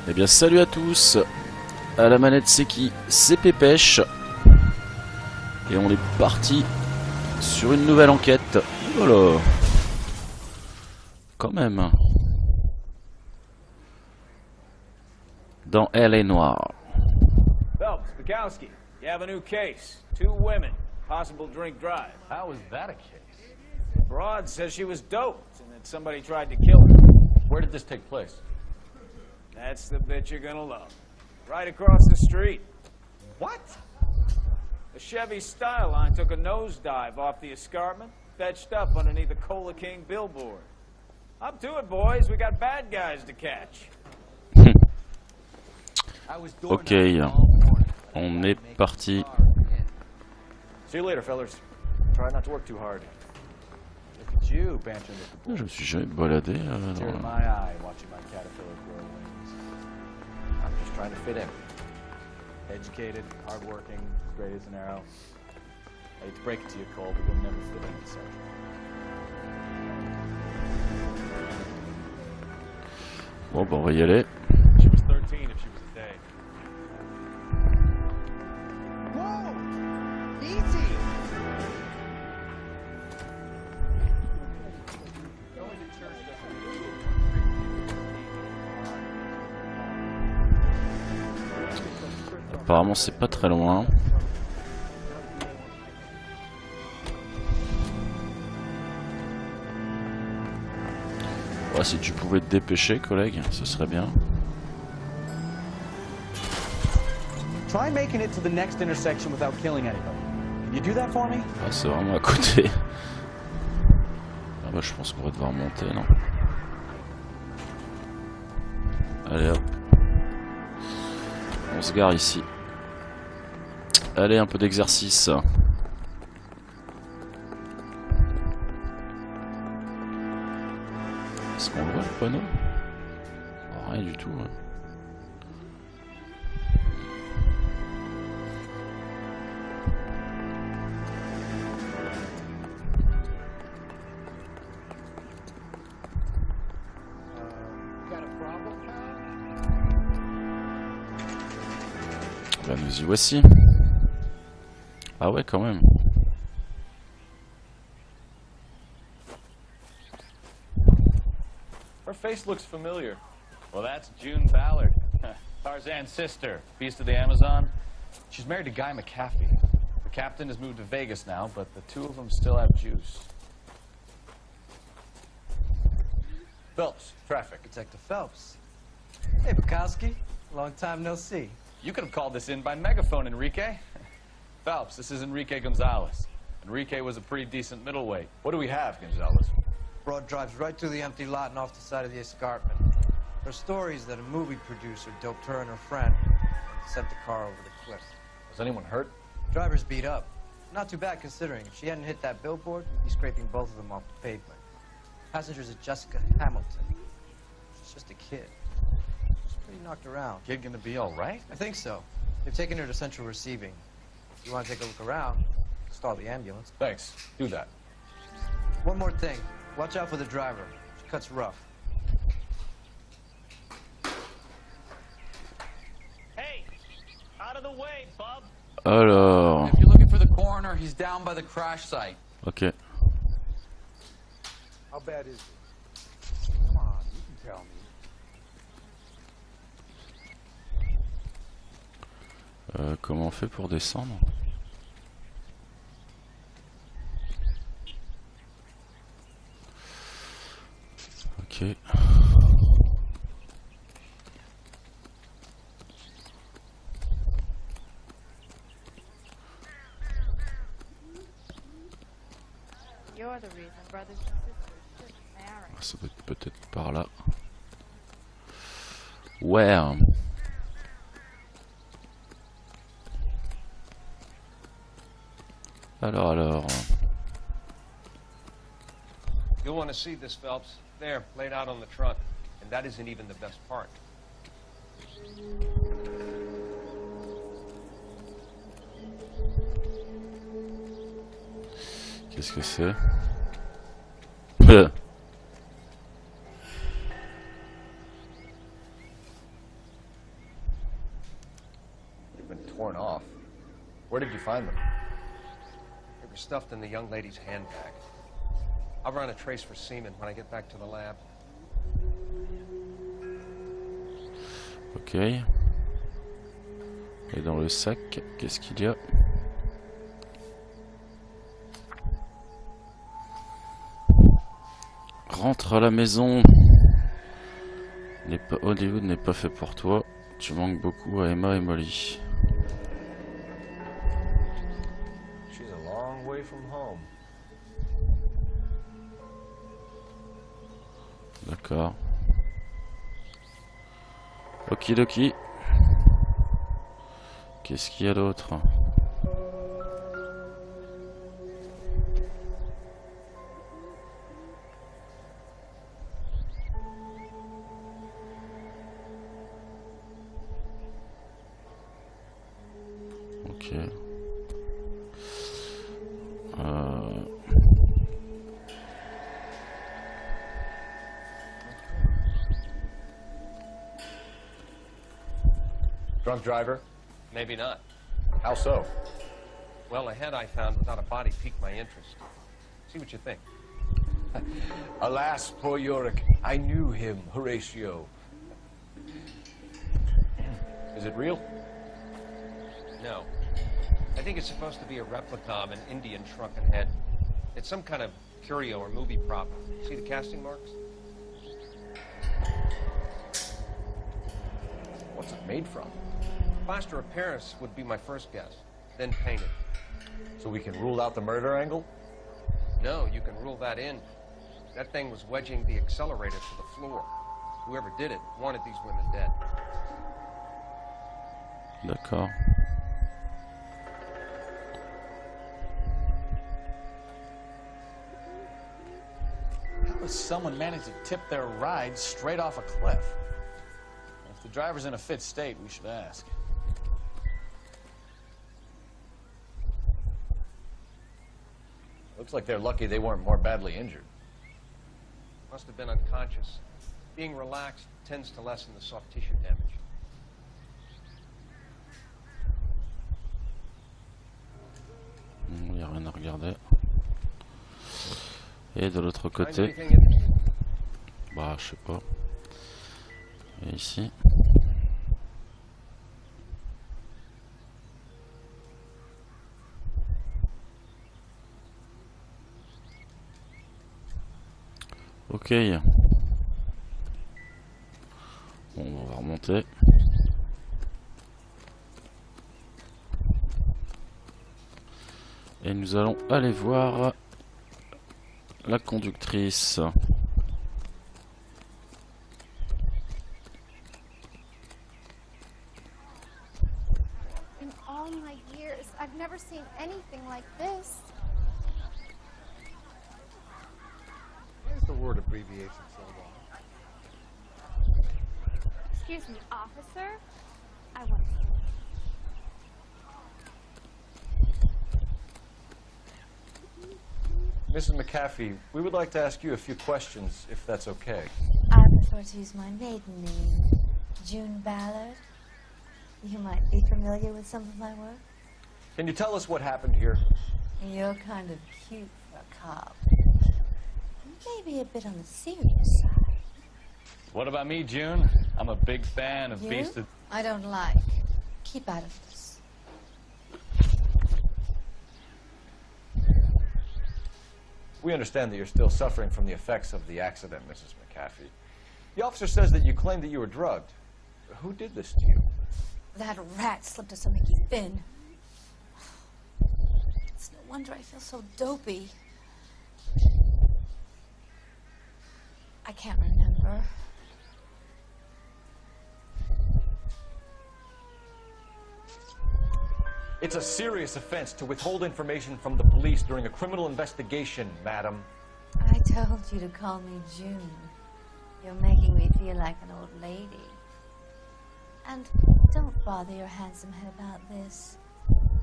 Eh bien salut à tous. À la manette c'est qui? C'est Pépèche. Et on est parti sur une nouvelle enquête. Voilà. Quand même. Dans L.A Noire. Phelps, Bukowski, you have a new case. 2 women, possible drink drive. How is that a case? Broad says she was doped and that somebody tried to kill her. Where did this take place? That's the bit you're gonna love. Right across the street. What? The Chevy Styline took a nosedive off the escarpment, fetched up underneath the Cola King billboard. Up to it, boys. We got bad guys to catch. Ok, on est parti. See you later, fellas. Try not to work too hard. Look at you, bantering with the boys. Je me suis jamais baladé dans... Tear in my eye watching my caterpillar grow wings. I'm just trying to fit in. Educated, hardworking, straight as an arrow. I hate to break it to you, Cole, but you'll never fit in at such. Bon bah on va y aller. She was 13 if she was a day. Whoa! Easy! Apparemment c'est pas très loin. Ouais, si tu pouvais te dépêcher, collègue, ce serait bien. Try making it to the next intersection without killing anybody. Can you do that for me? Ah, c'est vraiment à côté. Ah bah je pense qu'on va devoir monter, non? Allez hop. On se gare ici. Allez, un peu d'exercice. Est-ce qu'on le voit le panneau? Oh, rien du tout. Hein. Bah nous y voici. Ah ouais quand même. Her face looks familiar. Well, that's June Ballard, Tarzan's sister, beast of the Amazon. She's married to Guy McAfee. The captain has moved to Vegas now, but the two of them still have juice. Phelps, traffic. Detective Phelps. Hey, Bukowski. Long time no see. You could have called this in by megaphone, Enrique. Phelps, this is Enrique Gonzalez. Enrique was a pretty decent middleweight. What do we have, Gonzalez? Broad drives right through the empty lot and off the side of the escarpment. Her story is that a movie producer doped her and her friend and sent the car over the cliff. Was anyone hurt? Driver's beat up. Not too bad considering. If she hadn't hit that billboard, we'd be scraping both of them off the pavement. Passenger's a Jessica Hamilton. She's just a kid. She's pretty knocked around. Kid gonna be all right? I think so. They've taken her to central receiving. If you want to take a look around, stall the ambulance. Thanks. Do that. One more thing. Watch out for the driver. She cuts rough. Hey, out of the way, bub. Alors. If you're looking for the coroner, he's down by the crash site. Ok. How bad is it? Come on, you can tell me. Comment on fait pour descendre? Ok. You're the reason brothers and sisters shouldn't marry. Ça doit être peut-être par là. Ouais. Alors. You'll want to see this, Phelps. There, laid out on the trunk. And that isn't even the best part. Qu'est-ce que c'est? torn off. Where did you find them? They were stuffed in the young lady's handbag. I'll run a trace for semen when I get back to the lab. Ok. Et dans le sac, qu'est-ce qu'il y a? Rentre à la maison. Hollywood n'est pas fait pour toi. Tu manques beaucoup à Emma et Molly. She's a long way from home. D'accord. Okidoki. Qu'est-ce qu'il y a d'autre? Ok. Drunk driver? Maybe not. How so? Well, a head I found without a body piqued my interest. See what you think. Alas, poor Yorick. I knew him, Horatio. Is it real? No. I think it's supposed to be a replica of an Indian shrunken head. It's some kind of curio or movie prop. See the casting marks? What's it made from? Plaster of Paris would be my first guess, then painted. So we can rule out the murder angle? No, you can rule that in. That thing was wedging the accelerator to the floor. Whoever did it wanted these women dead. D'accord. How does someone manage to tip their ride straight off a cliff? If the driver's in a fit state, we should ask. Looks like they're lucky they weren't more badly injured. Must have been unconscious. Being relaxed tends to lessen the soft tissue damage. Il n'y a rien à regarder. Et de l'autre côté, bah je sais pas. Et ici. Ok. Bon, on va remonter. Et nous allons aller voir la conductrice. In all my years, I've never seen anything like this. Why is the word abbreviation so long? Excuse me, officer. I want to. Mrs. McAfee, we would like to ask you a few questions, if that's okay. I prefer to use my maiden name, June Ballard. You might be familiar with some of my work. Can you tell us what happened here? You're kind of cute for a cop. Maybe a bit on the serious side. What about me, June? I'm a big fan of You? Beast of... I don't like. Keep out of this. We understand that you're still suffering from the effects of the accident, Mrs. McAfee. The officer says that you claimed that you were drugged. Who did this to you? That rat slipped us a Mickey Finn. It's no wonder I feel so dopey. I can't remember. It's a serious offense to withhold information from the police during a criminal investigation, madam. I told you to call me June. You're making me feel like an old lady. And don't bother your handsome head about this.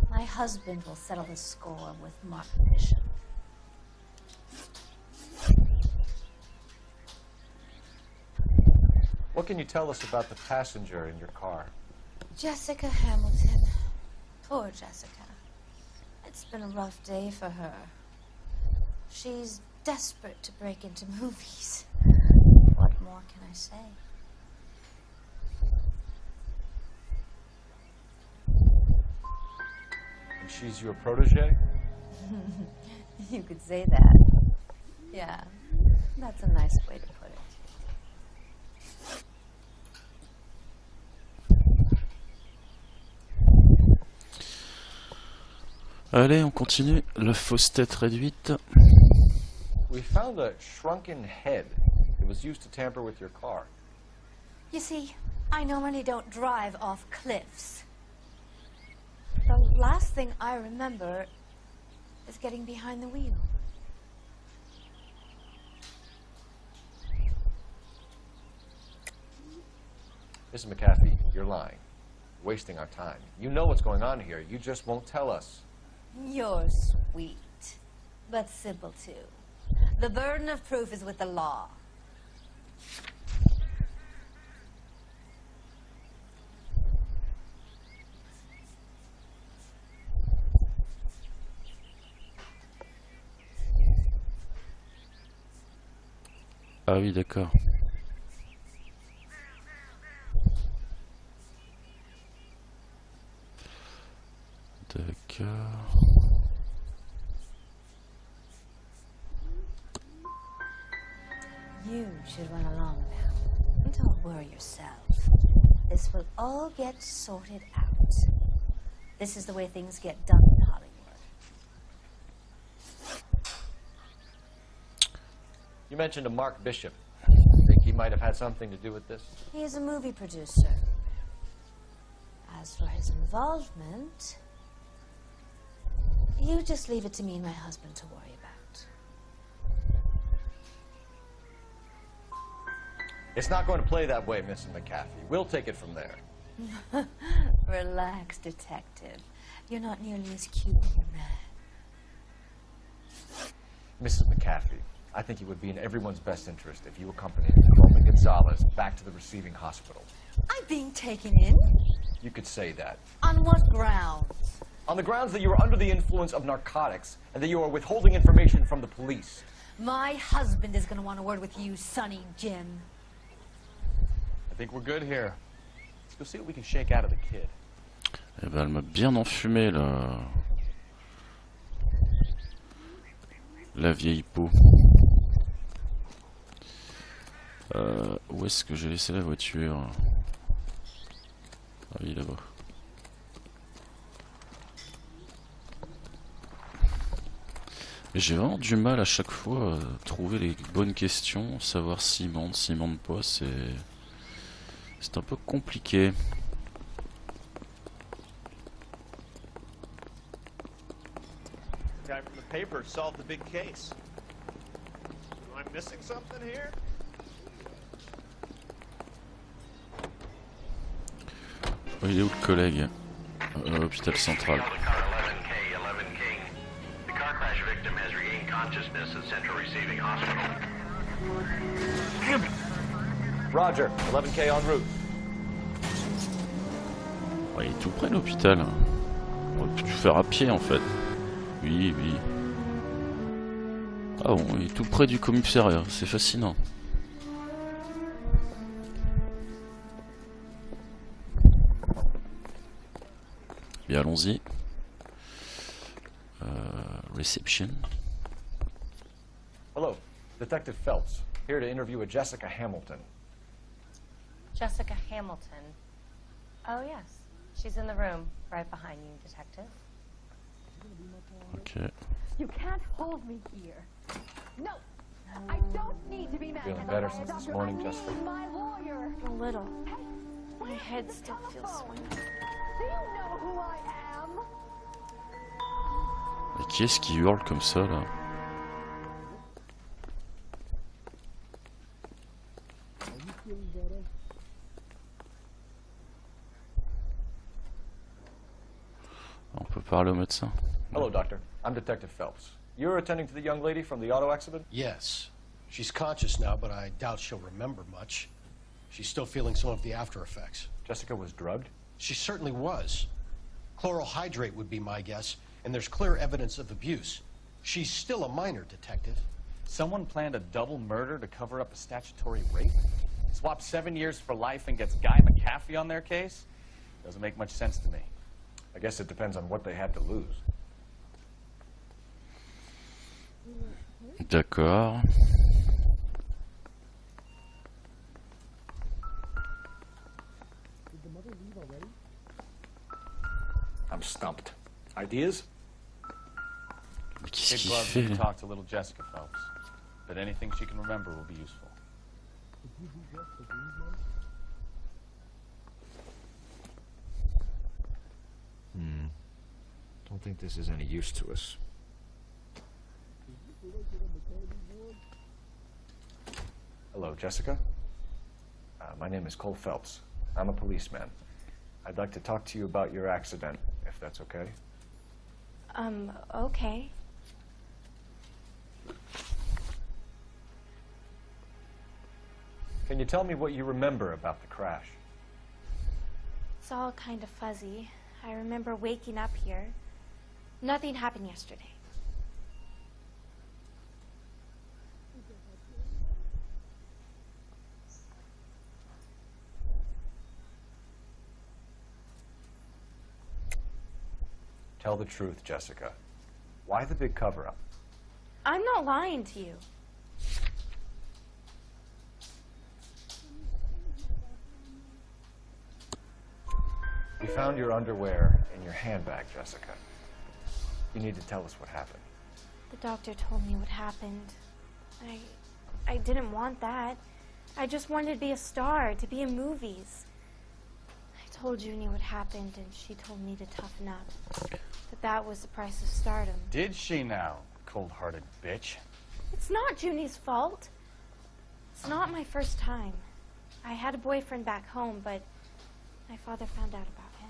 My husband will settle the score with Mark Bishop. What can you tell us about the passenger in your car? Jessica Hamilton. Poor Jessica. It's been a rough day for her. She's desperate to break into movies. What more can I say? And she's your protege? You could say that. Yeah, that's a nice way to put it. Allez, on continue. La fausse tête réduite. We found a shrunken head. It was used to tamper with your car. You see, I normally don't drive off cliffs. The last thing I remember is getting behind the wheel. Mrs. McAfee, you're lying. Wasting our time. You know what's going on here. You just won't tell us. You're sweet, but simple too. The burden of proof is with the law. Ah oui, d'accord. D'accord. You should run along now. Don't worry yourself. This will all get sorted out. This is the way things get done in Hollywood. You mentioned a Mark Bishop. Think he might have had something to do with this? He is a movie producer. As for his involvement, you just leave it to me and my husband to worry about. It's not going to play that way, Mrs. McAfee. We'll take it from there. Relax, detective. You're not nearly as cute as your man. Mrs. McAfee, I think it would be in everyone's best interest if you accompanied Roman Gonzalez back to the receiving hospital. I'm being taken in? You could say that. On what grounds? On the grounds that you are under the influence of narcotics and that you are withholding information from the police. My husband is going to want a word with you, Sonny Jim. I think we're good here. Let's go see what we can shake out of the kid. Eh ben, elle m'a bien enfumé, la vieille peau. Où est-ce que j'ai laissé la voiture? Ah oui, là-bas. J'ai vraiment du mal à chaque fois à trouver les bonnes questions, savoir s'ils mentent pas, c'est un peu compliqué. Guy from the paper solved the big case. Am I missing something here? Oh, il est où le collègue? Hôpital central. Roger, 11K en route. Ouais, il est tout près de l'hôpital. On aurait pu tout faire à pied en fait. Oui, oui. Ah bon, il est tout près du commissariat, c'est fascinant. Bien, allons-y. Reception. Hello, Detective Phelps, here to interview a Jessica Hamilton. Jessica Hamilton. Oh, yes. She's in the room, right behind you, Detective. Okay. You can't hold me here. No, I don't need to be mad. Feeling better since this morning, Jessica? My lawyer. A little. My head still feels swimming. Do you know who I am? Mais qui est-ce qui hurle comme ça là? On peut parler au médecin. Hello, doctor. I'm Detective Phelps. You're attending to the young lady from the auto accident? Yes. She's conscious now, but I doubt she'll remember much. She's still feeling some of the after effects. Jessica was drugged? She certainly was. Chloral hydrate would be my guess, and there's clear evidence of abuse. She's still a minor, Detective. Someone planned a double murder to cover up a statutory rape? Swap 7 years for life and gets Guy McAfee on their case? Doesn't make much sense to me. I guess it depends on what they had to lose. D'accord. I'm stumped. Ideas? Qu'est-ce Kid qu'il Gloves fait can là? talk to little Jessica Phelps, but anything she can remember will be useful. Don't think this is any use to us. Hello, Jessica. My name is Cole Phelps. I'm a policeman. I'd like to talk to you about your accident, if that's okay. Okay. Can you tell me what you remember about the crash? It's all kind of fuzzy. I remember waking up here. Nothing happened yesterday. Tell the truth, Jessica. Why the big cover-up? I'm not lying to you. We found your underwear in your handbag, Jessica. You need to tell us what happened. The doctor told me what happened. I didn't want that. I just wanted to be a star, to be in movies. I told Junie what happened, and she told me to toughen up. That was the price of stardom. Did she now, cold-hearted bitch? It's not Junie's fault. It's not my first time. I had a boyfriend back home, but my father found out about him.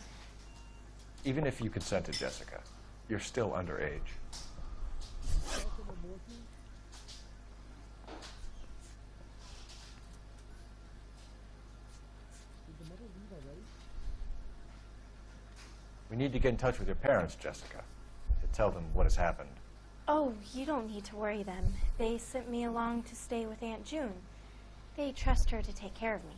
Even if you consented, Jessica, you're still underage. We need to get in touch with your parents, Jessica, to tell them what has happened. Oh, you don't need to worry them. They sent me along to stay with Aunt June. They trust her to take care of me.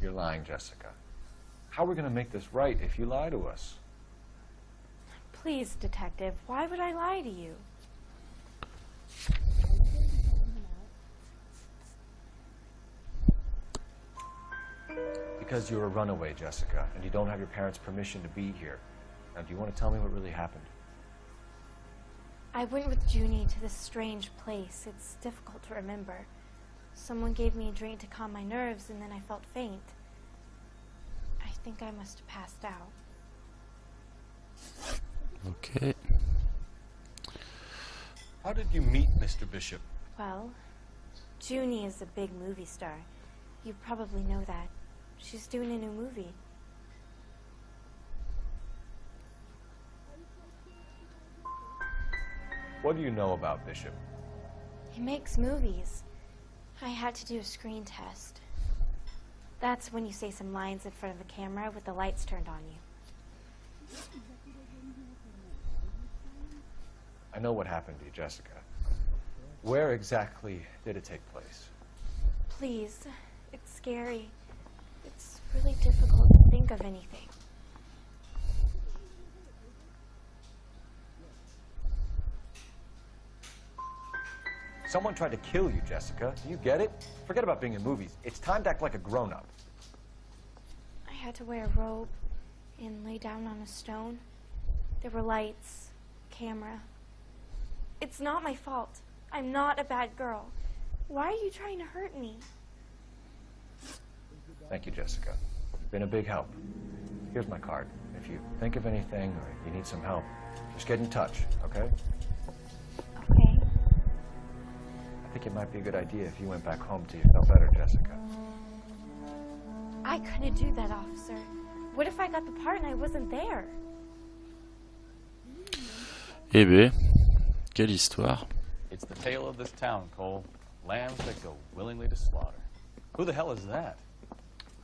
You're lying, Jessica. How are we going to make this right if you lie to us? Please, Detective, why would I lie to you? Because you're a runaway, Jessica, and you don't have your parents' permission to be here. Now, do you want to tell me what really happened? I went with Junie to this strange place. It's difficult to remember. Someone gave me a drink to calm my nerves, and then I felt faint. I think I must have passed out. Okay. How did you meet Mr. Bishop? Well, Junie is a big movie star. You probably know that. She's doing a new movie. What do you know about Bishop? He makes movies. I had to do a screen test. That's when you say some lines in front of the camera with the lights turned on you. I know what happened to you, Jessica. Where exactly did it take place? Please, it's scary. It's really difficult to think of anything. Someone tried to kill you, Jessica. Do you get it? Forget about being in movies. It's time to act like a grown-up. I had to wear a robe and lay down on a stone. There were lights, camera. It's not my fault. I'm not a bad girl. Why are you trying to hurt me? Thank you, Jessica. You've been a big help. Here's my card. If you think of anything or you need some help, just get in touch, okay? Okay. I think it might be a good idea if you went back home till you felt better, Jessica. I couldn't do that, officer. What if I got the part and I wasn't there? Eh ben, quelle histoire. It's the tale of this town, Cole. Lambs that go willingly to slaughter. Who the hell is that?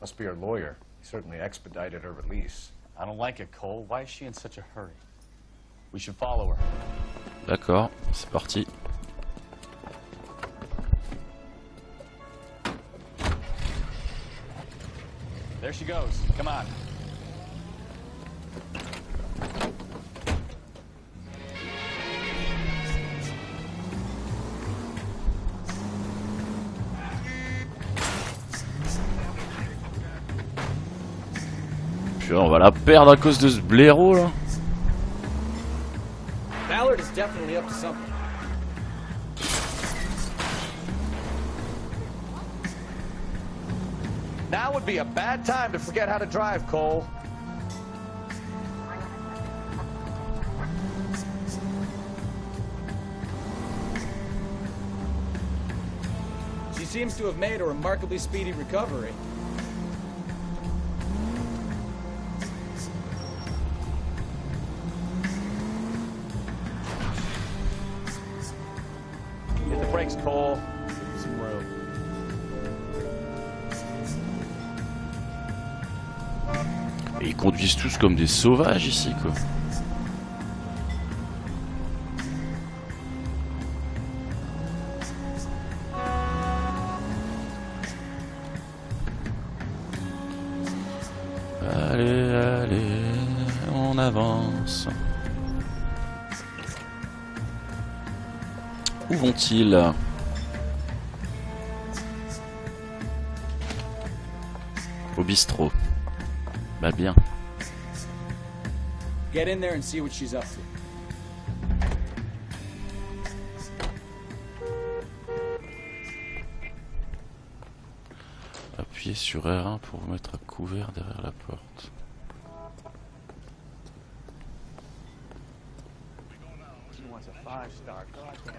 Must be her lawyer. He certainly expedited her release. I don't like it, Cole. Why is she in such a hurry? We should follow her. D'accord, c'est parti. There she goes. Come on. Puis on va la perdre à cause de ce blaireau là. Ballard is definitely up to something. Now would be a bad time to forget how to drive, Cole. She seems to have made a remarkably speedy recovery. Hit the brakes, Cole. Give some room. Et ils conduisent tous comme des sauvages ici quoi. Allez, allez, on avance. Où vont-ils? Au bistrot. Bah bien. Get in there and see what she's up to. Appuyez sur R1 pour vous mettre à couvert derrière la porte. She wants a 5-star. Goddamn.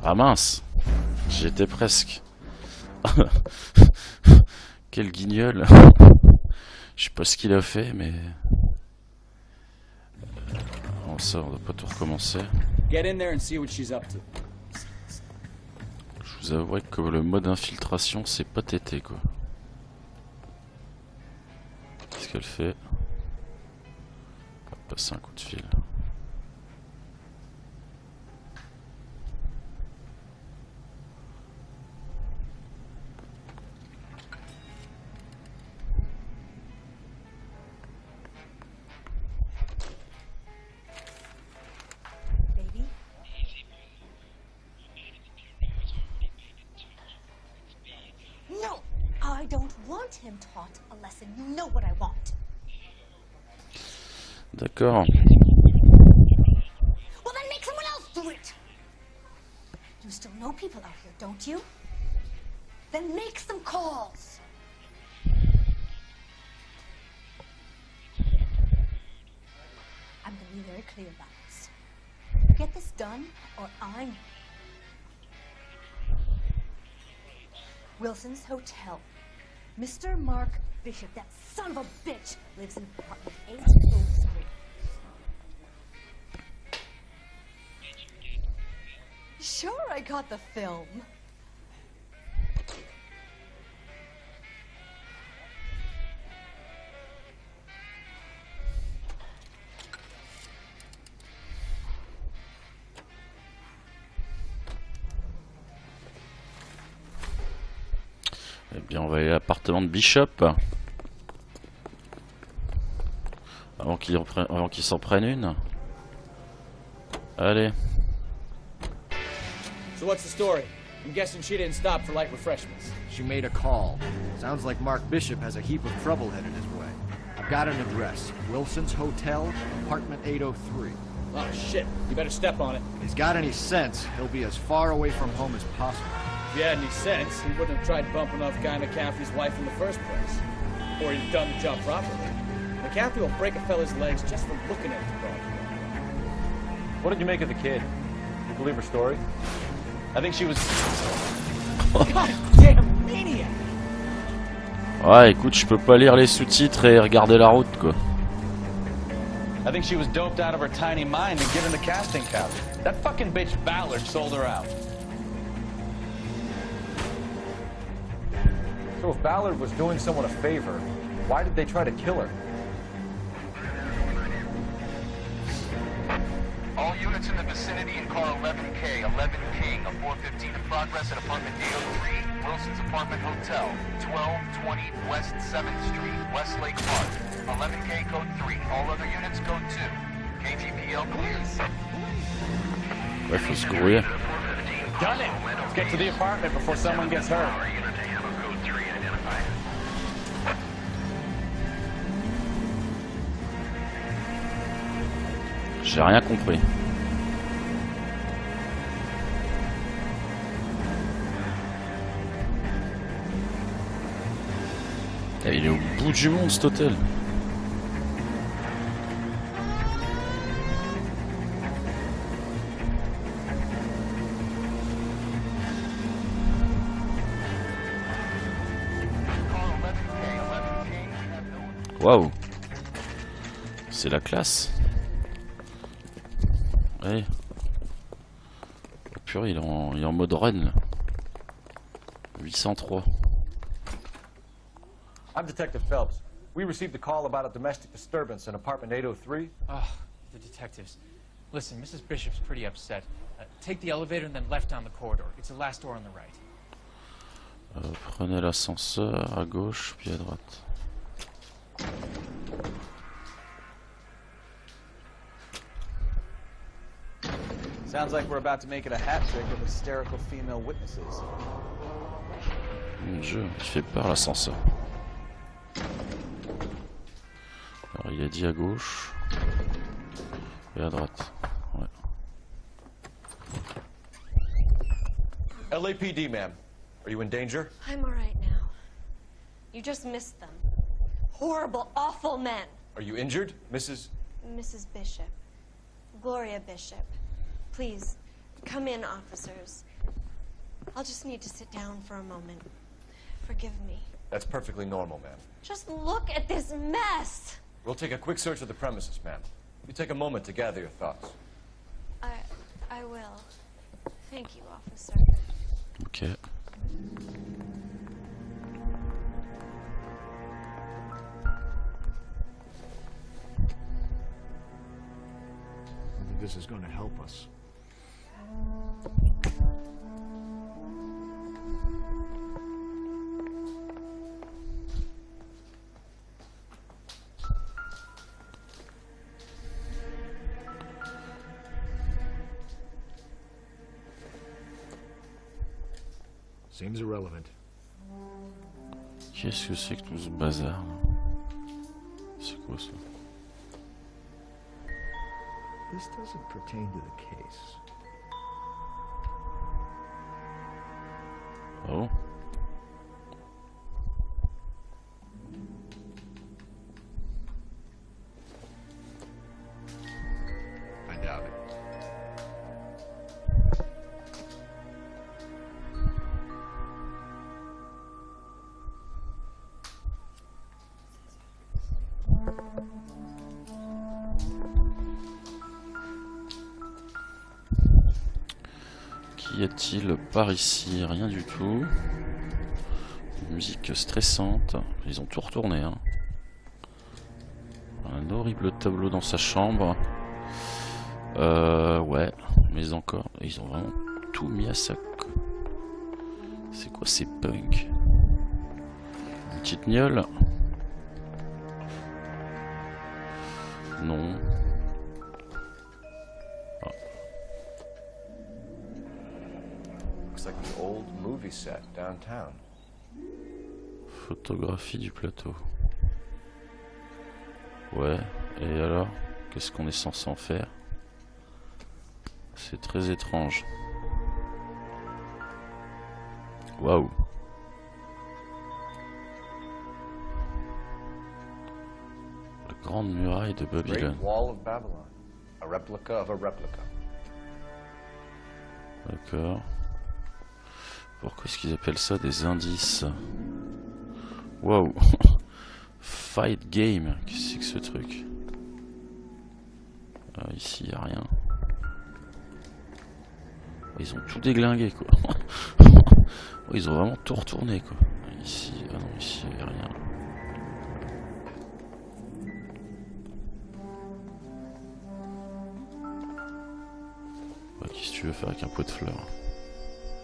Ah mince, j'étais presque. Quel guignol. Je sais pas ce qu'il a fait, mais... Bon, ça, on doit pas tout recommencer. Get in there and see what she's up to. Je vous avouerai que le mode infiltration, c'est pas tété, quoi. Qu'est-ce qu'elle fait? On va passer un coup de fil. I don't want him taught a lesson. You know what I want. D'accord. Well, then make someone else do it. You still know people out here, don't you? Then make some calls. I'm going to be very clear about this. Get this done, or I'm... Wilson's Hotel. Mr. Mark Bishop, that son of a bitch, lives in apartment 803. Sure, I got the film. Eh bien, on va aller à l'appartement de Bishop. Avant qu'il s'en prenne une. Allez. So what's the story? I'm guessing she didn't stop for light refreshments. She made a call. Sounds like Mark Bishop has a heap of trouble headed his way. I've got an address. Wilson's Hotel, apartment 803. Oh, shit. You better step on it. If he's got any sense, he'll be as far away from home as possible. If he had any sense, he wouldn't have tried bumping off Guy McCaffrey's wife in the first place. Or he'd done the job properly. McCaffrey will break a fella's legs just for looking at his problem. What did you make of the kid? You believe her story? I think she was... Ouais, écoute, je peux pas lire les sous-titres et regarder la route, quoi. I think she was doped out of her tiny mind and given the casting couch. That fucking bitch Ballard sold her out. So if Ballard was doing someone a favor, why did they try to kill her? All units in the vicinity in car 11K, 11 King, a 415 in progress at apartment 803, Wilson's Apartment Hotel, 1220 West 7th Street, Westlake Park. 11K code 3, all other units code 2. KGPL cleared. Ouais, faut se grouiller. Done it! Let's get to the apartment before someone gets hurt. J'ai rien compris. Et il est au bout du monde cet hôtel. Waouh. C'est la classe. Ouais. Oh, purée, il est en mode run là. 803. I'm Detective Phelps. We received a call about a domestic disturbance in apartment 803. Oh, the detectives. Listen, Mrs. Bishop's pretty upset. Take the elevator and then left down the corridor. It's the last door on the right. Prenez l'ascenseur à gauche puis à droite. Sounds like we're about to make it a hat trick of hysterical female witnesses. Mon Dieu, il fait peur l'ascenseur. Alors il a dit à gauche et à droite. Ouais. LAPD, ma'am. Are you in danger? I'm all right now. You just missed them. Horrible, awful men. Are you injured, Mrs. Bishop. Gloria Bishop. Please, come in, officers. I'll just need to sit down for a moment. Forgive me. That's perfectly normal, ma'am. Just look at this mess! We'll take a quick search of the premises, ma'am. You take a moment to gather your thoughts. I will. Thank you, officer. Ok. I think this is going to help us. Seems irrelevant. Qu'est-ce que c'est que tout ce bazar? C'est quoi ça? This doesn't pertain to the case. Oh. I doubt it. Qu'y a-t-il par ici? Rien du tout. Une musique stressante. Ils ont tout retourné, hein. Un horrible tableau dans sa chambre. Ouais, mais encore. Ils ont vraiment tout mis à sac. C'est quoi ces punks? Une petite gnole? Non. Looks like an old movie set downtown. Photographie du plateau. Ouais, et alors? Qu'est-ce qu'on est censé en faire? C'est très étrange. Waouh. La grande muraille de Babylone. Great Wall of Babylon. A replica of a replica. D'accord. Pourquoi est-ce qu'ils appellent ça des indices? Wow. Fight game. Qu'est-ce que c'est que ce truc? Ah, ici, y a rien. Ils ont tout déglingué, quoi. Ils ont vraiment tout retourné, quoi. Ici, ah non, ici, y a rien. Qu'est-ce que tu veux faire avec un pot de fleurs?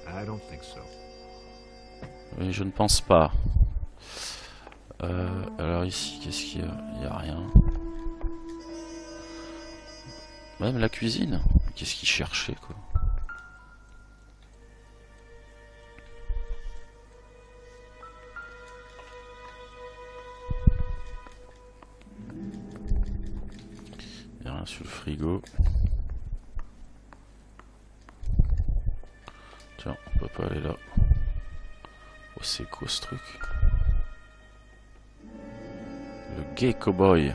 I don't think so. Oui, je ne pense pas. Alors ici, qu'est-ce qu'il y a? Il n'y a rien. Même la cuisine. Qu'est-ce qu'il cherchait, quoi? Il n'y a rien sur le frigo. Tiens, on peut pas aller là. Oh, c'est quoi ce truc? Le gay cowboy.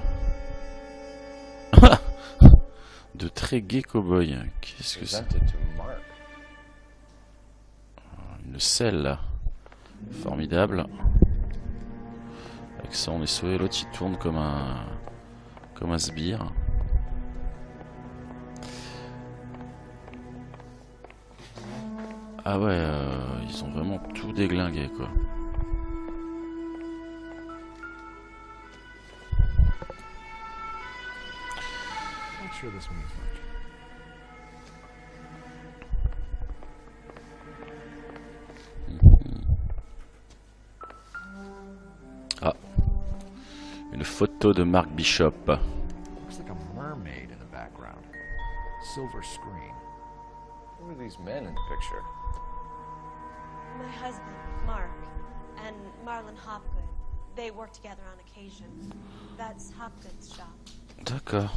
De très gay cowboy. Qu'est-ce que c'est? Une selle. Formidable. Avec ça, on est sauvé. L'autre, il tourne comme un sbire. Ah ouais, ils ont vraiment tout déglingué, quoi. Not sure this means much. Ah, une photo de Mark Bishop. Looks like a mermaid in the background. Silver screen. Who are these men in the picture? My husband, Mark, and Marlon Hopgood. They work together on occasion. That's Hopgood's shop. D'accord.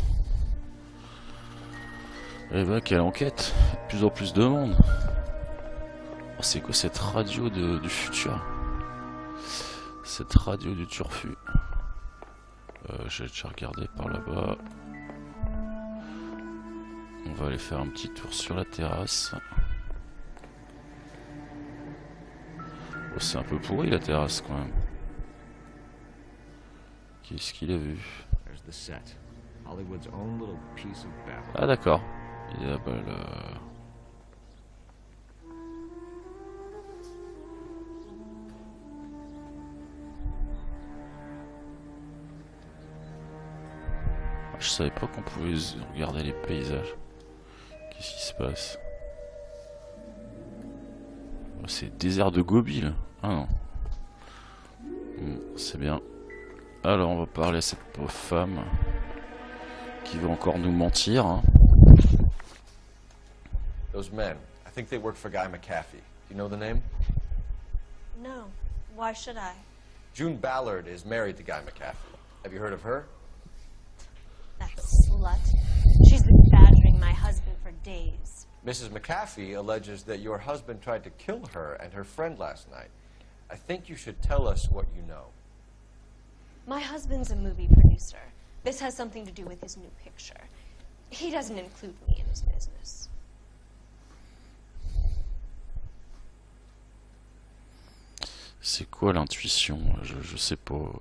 Eh ben, quelle enquête! De plus en plus de monde. Oh, c'est quoi cette radio du futur? Cette radio du turfu. J'ai déjà regardé par là-bas. On va aller faire un petit tour sur la terrasse. Oh, c'est un peu pourri la terrasse quand même. Qu'est-ce qu'il a vu? Ah d'accord. Il y a Je savais pas qu'on pouvait regarder les paysages. Qu'est-ce qui se passe? C'est désert de Gobi là. Ah non. C'est bien. Alors on va parler à cette pauvre femme qui veut encore nous mentir. Hein. Those men, I think they work for Guy McAfee. Do you know the name? No. Why should I? June Ballard is married to Guy McAfee. Have you heard of her? That slut. She's been badgering my husband for days. Mrs. McAfee alleges that your husband tried to kill her and her friend last night. I think you should tell us what you know. My husband's a movie producer. This has something to do with his new picture. He doesn't include me in his business. C'est quoi l'intuition? Je sais pas.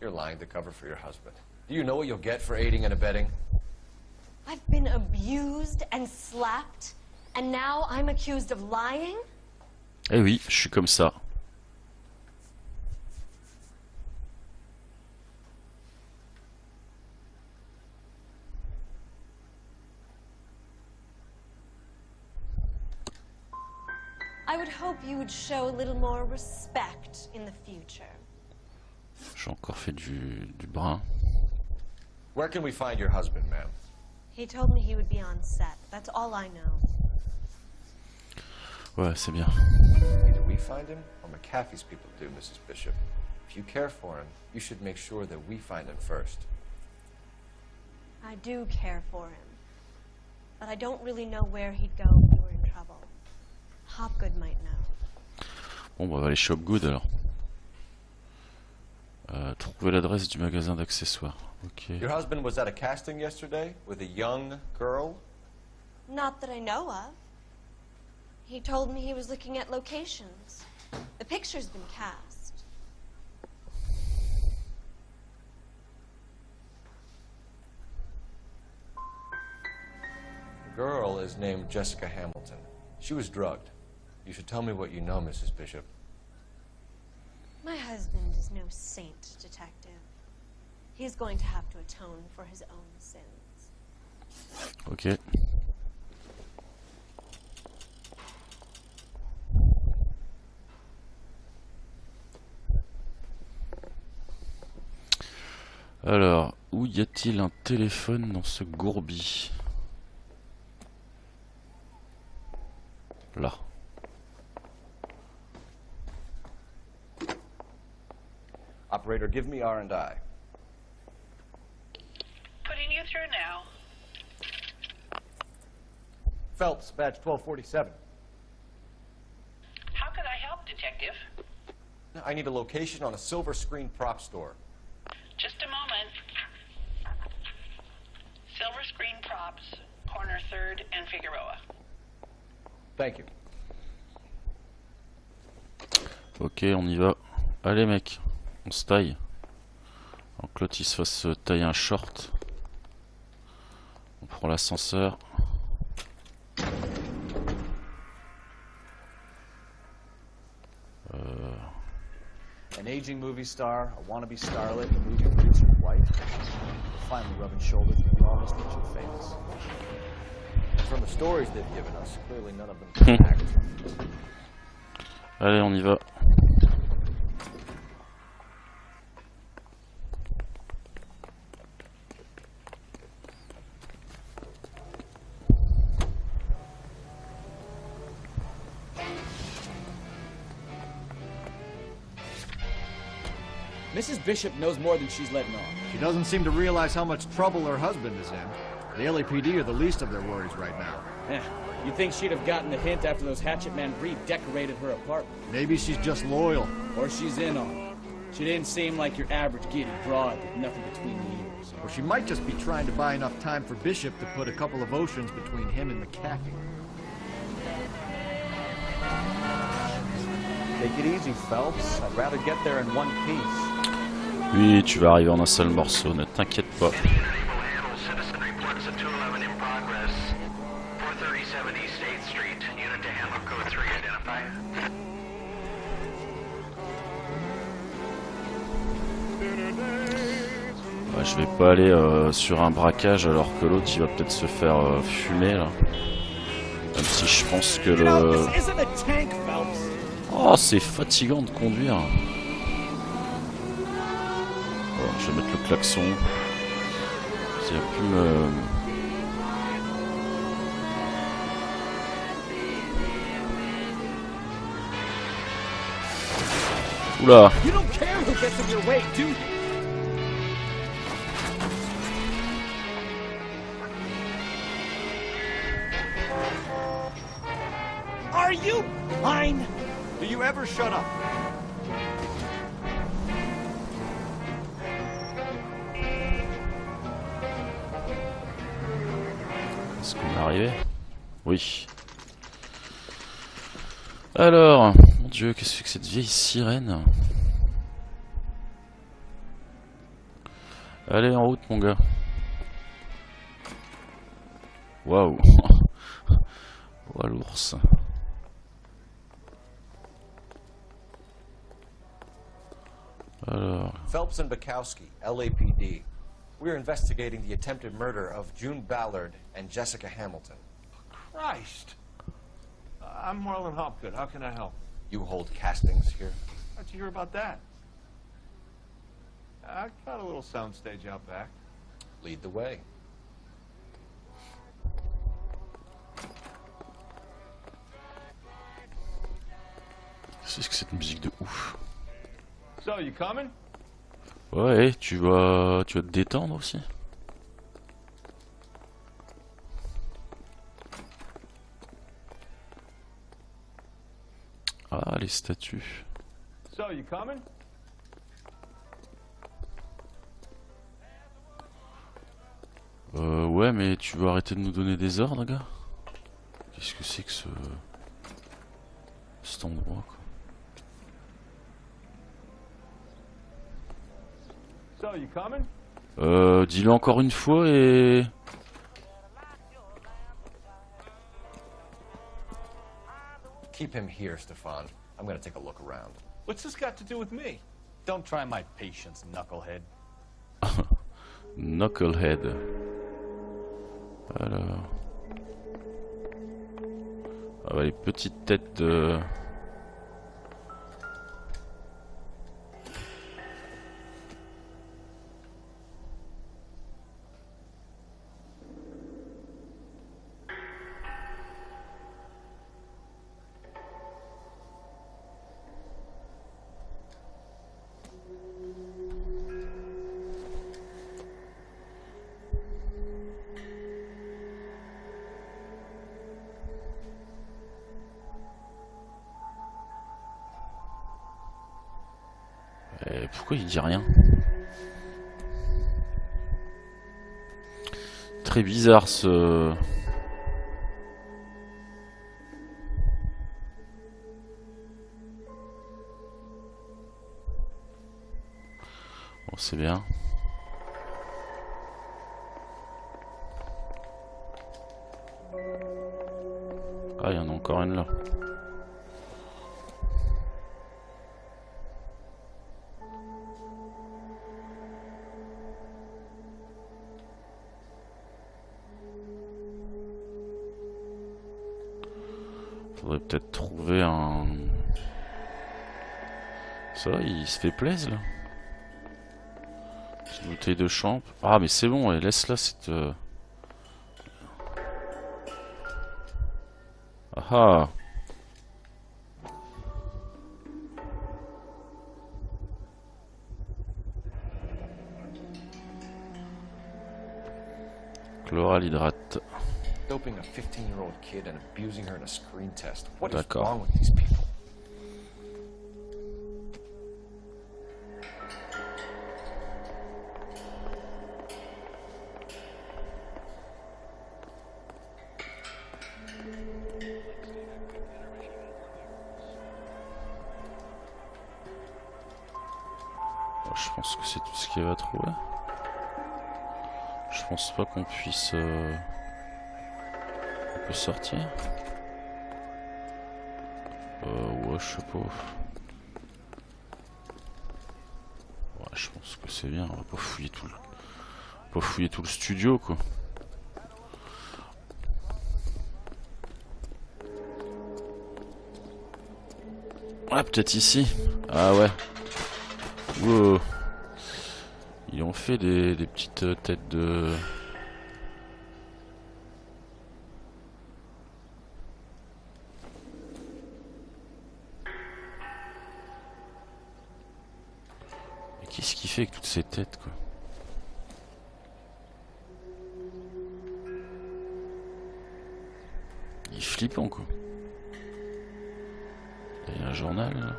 You're lying to cover for your husband. Do you know what you'll get for aiding and abetting? I've been abused and slapped, and now I'm accused of lying? Eh oui, je suis comme ça. I would hope you would show a little more respect in the future. J'ai encore fait du brun. Where can we find your husband, ma'am? He told me he would be on set. That's all I know. Ouais, c'est bien. Either we find him or McAfee's people do, Mrs. Bishop. If you care for him, you should make sure that we find him first. I do care for him. But I don't really know where he'd go if he were in trouble. Hopgood might know. Bon, bah, on va aller chez Hopgood alors. Trouver l'adresse du magasin d'accessoires. Ok. Your husband was at a casting yesterday with a young girl? Not that I know of. He told me he was looking at locations. The picture's been cast. The girl is named Jessica Hamilton. She was drugged. You should tell me what you know, Mrs. Bishop. My husband is no saint, Detective. He's going to have to atone for his own sins. Ok. Alors, où y a-t-il un téléphone dans ce gourbi? Là. Operator, give me R&I. Putting you through now. Phelps, badge 1247. How can I help, Detective? I need a location on a silver screen prop store. Just a moment. Silver Screen Props, corner 3rd and Figueroa. Thank you. Ok, on y va. Allez mec, on se taille. Alors que l'autre il se fasse tailler un short. On prend l'ascenseur. An aging movie star, a wannabe starlet, a movie producer's wife. We're finally rubbing shoulders with the enormous rich and famous. And from the stories they've given us, clearly none of them can act. Allez, on y va. Mrs. Bishop knows more than she's letting on. She doesn't seem to realize how much trouble her husband is in. The LAPD are the least of their worries right now. You'd think she'd have gotten the hint after those hatchet men redecorated her apartment. Maybe she's just loyal. Or she's in on it. She didn't seem like your average giddy broad with nothing between the ears. Or she might just be trying to buy enough time for Bishop to put a couple of oceans between him and the khaki. Take it easy, Phelps. I'd rather get there in one piece. Oui, tu vas arriver en un seul morceau, ne t'inquiète pas. Ouais, je vais pas aller sur un braquage alors que l'autre il va peut-être se faire fumer là. Même si je pense que le... Oh, c'est fatigant de conduire. Alors, je vais mettre le klaxon. Ça va plus me... Oula. You don't care who gets in your way, do you? Are you blind? Do you ever shut up? Est-ce qu'on est arrivé? Oui. Alors, mon Dieu, qu'est-ce que c'est que cette vieille sirène? Allez, en route, mon gars. Waouh. Ouah, l'ours. Alors... Phelps and Bukowski, LAPD. We're investigating the attempted murder of June Ballard and Jessica Hamilton. Christ. I'm Marlon Hopgood. How can I help? You hold castings here? How'd you hear about that? I got a little soundstage out back. Lead the way. Qu'est-ce que cette musique de ouf? So, you coming? Ouais, tu vas te détendre aussi. les statues. So, you coming? Ouais, mais tu veux arrêter de nous donner des ordres, gars? Qu'est-ce que c'est que cet endroit, quoi? So, you coming? Dis-le encore une fois et... Keep him here, Stefan. I'm gonna take a look around. What's this got to do with me? Don't try my patience, knucklehead. Knucklehead. Alors... Ah bah les petites têtes de... Pourquoi il dit rien? Très bizarre ce... Bon, c'est bien. Ah, il y en a encore une là. Faudrait peut-être trouver un... Ça va, il se fait plaisir là. Petite bouteille de champ. Ah mais c'est bon, laisse-la cette... Ah ah. Chloralhydrate. Doping a 15-year-old kid and abusing her in a screen test. What is D'accord. wrong with these people? Je pense que c'est tout ce qu'il va trouver. Je pense pas qu'on puisse... On peut sortir. Ouais, je sais pas. Ouais, je pense que c'est bien. On va pas fouiller tout le studio, quoi. Ah, peut-être ici. Ah ouais. Wow. Ils ont fait des petites têtes de... Mais qu'est-ce qu'il fait avec toutes ces têtes, quoi? Il est flippant, quoi. Il y a un journal, là.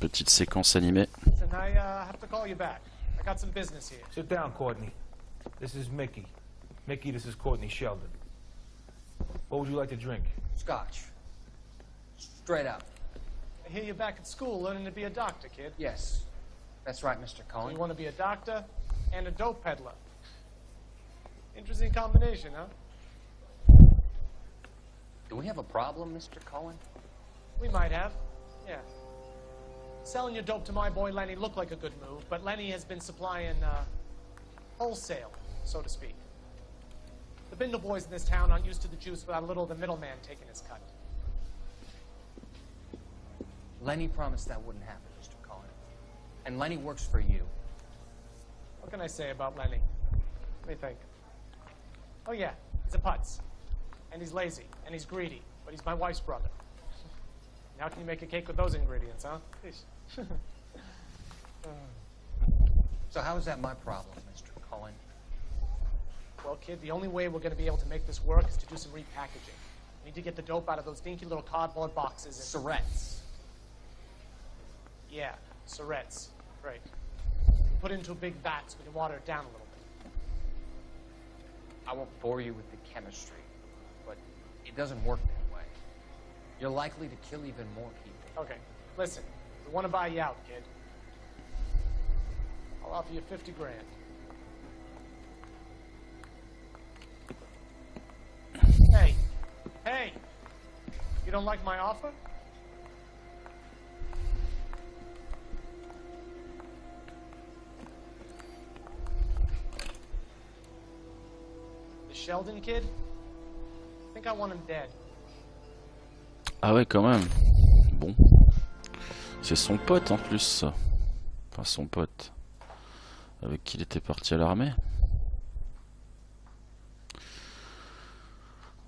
Petite séquence animée. Listen, I have to call you back. I got some business here. Sit down, Courtney. This is Mickey. Mickey, this is Courtney Sheldon. What would you like to drink? Scotch. Straight up. I hear you're back at school learning to be a doctor, kid. Yes. That's right, Mr. So Cohen. you want to be a doctor and a dope peddler. Interesting combination, huh? Do we have a problem, Mr. Cohen? We might have. Yeah. Selling your dope to my boy Lenny looked like a good move, but Lenny has been supplying wholesale, so to speak. The Bindle boys in this town aren't used to the juice without a little of the middleman taking his cut. Lenny promised that wouldn't happen, Mr. Cohen. And Lenny works for you. What can I say about Lenny? Let me think. Oh yeah, he's a putz. And he's lazy, and he's greedy, but he's my wife's brother. How can you make a cake with those ingredients, huh? So how is that my problem, Mr. Cullen? Well, kid, the only way we're going to be able to make this work is to do some repackaging. We need to get the dope out of those dinky little cardboard boxes and... Surrettes. Yeah, Surrettes. Right. Put it into a big vat so we can water it down a little bit. I won't bore you with the chemistry, but it doesn't work that way. You're likely to kill even more people. Okay, listen. We want to buy you out, kid. I'll offer you 50 grand. Hey! Hey! You don't like my offer? The Sheldon kid? I think I want him dead. Ah ouais, quand même. Bon. C'est son pote en plus. Enfin, son pote. Avec qui il était parti à l'armée.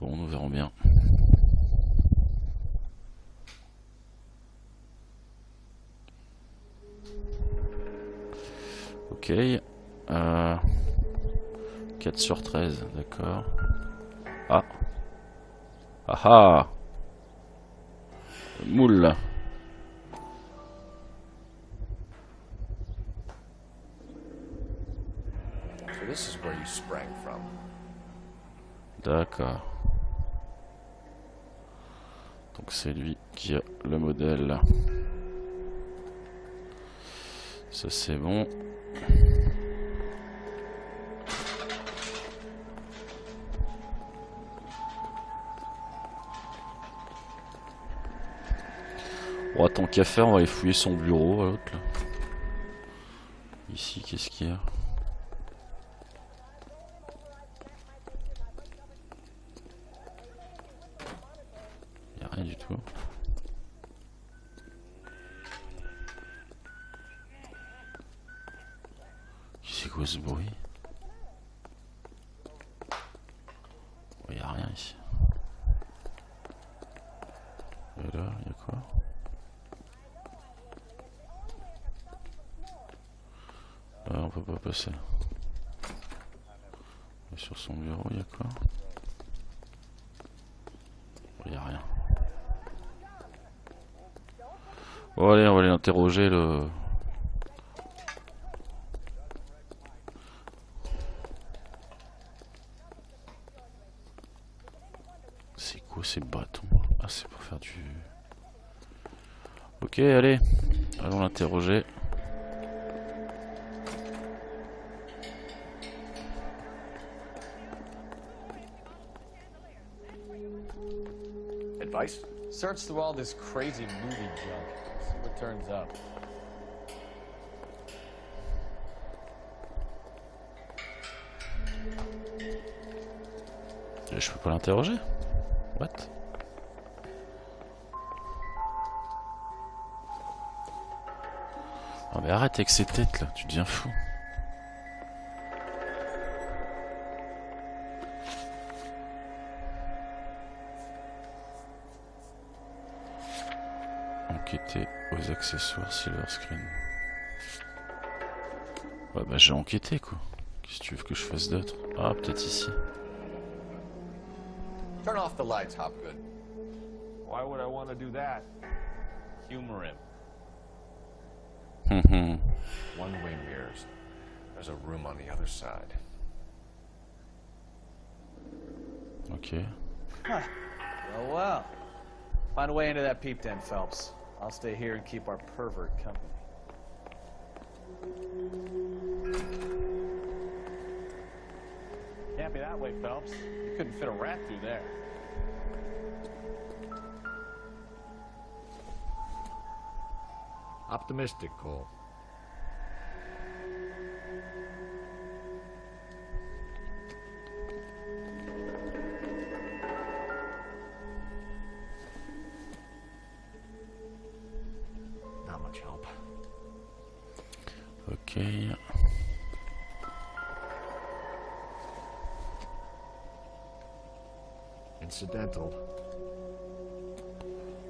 Bon, nous verrons bien. Ok. 4 sur 13, d'accord. Ah. Ah ah. Moule. So this is where you sprang from. D'accord. Donc c'est lui qui a le modèle. Ça c'est bon. Bon, tant qu'à faire, on va aller fouiller son bureau à l'autre là. Ici, qu'est-ce qu'il y a? Il n'y a rien du tout. C'est quoi ce bruit? Il n'y a rien ici. Et là, il y a quoi? Là, on peut pas passer. Et sur son bureau, il y a quoi? Il n'y a rien. Bon, allez, on va aller interroger le... C'est quoi ces bâtons? Ah, c'est pour faire du... Ok, allez. Allons l'interroger. Advice? Search through all this crazy movie junk. See what turns up. Je peux pas l'interroger? What? Oh mais arrête avec ces têtes là, tu deviens fou. Enquêter aux accessoires silver screen. Ouais bah j'ai enquêté quoi. Qu'est-ce que tu veux que je fasse d'autre? Ah peut-être ici. Turn off the lights, Hopgood. Why would I want to do that? Humor him. One-way mirrors. There's a room on the other side. Ok. Huh. Well, well. Find a way into that peep den, Phelps. I'll stay here and keep our pervert company. Can't be that way, Phelps. You couldn't fit a rat through there. Optimistic, Cole. Not much help. Ok. Incidental.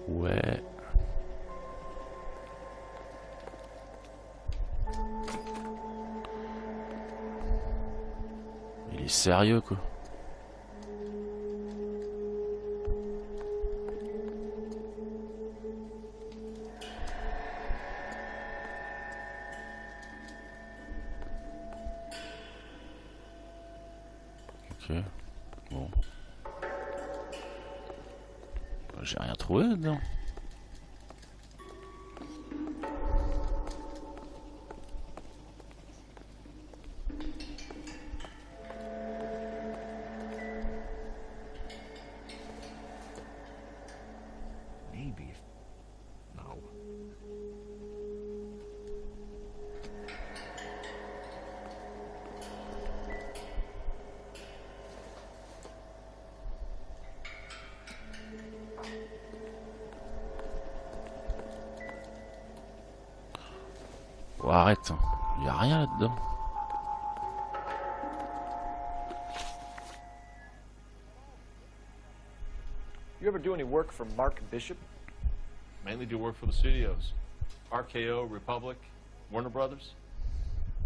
Ouais. est sérieux quoi. Ok, bon. J'ai rien trouvé dedans. Maybe. No. Oh, arrête, y a rien là-dedans. You ever do any work for Mark Bishop? Mainly do work for the studios. RKO, Republic, Warner Brothers.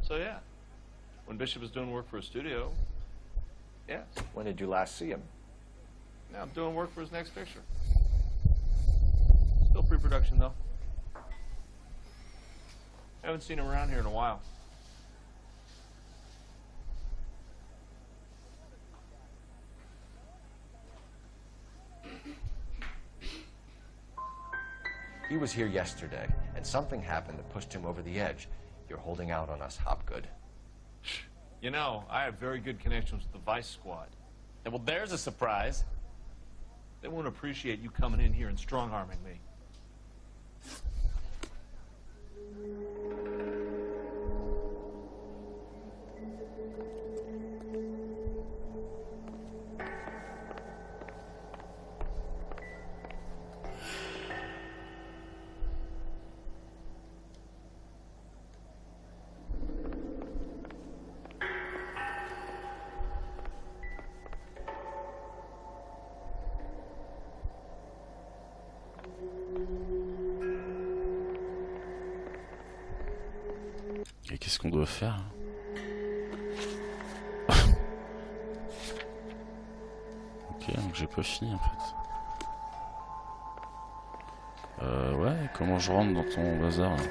So yeah, when Bishop is doing work for a studio, yeah. When did you last see him? Now I'm doing work for his next picture. Still pre-production though. Haven't seen him around here in a while. He was here yesterday, and something happened that pushed him over the edge. You're holding out on us, Hopgood. You know, I have very good connections with the Vice Squad. Yeah, well, there's a surprise. They won't appreciate you coming in here and strong-arming me. Et qu'est-ce qu'on doit faire? Ok, donc j'ai pas fini en fait. Ouais, comment je rentre dans ton bazar là?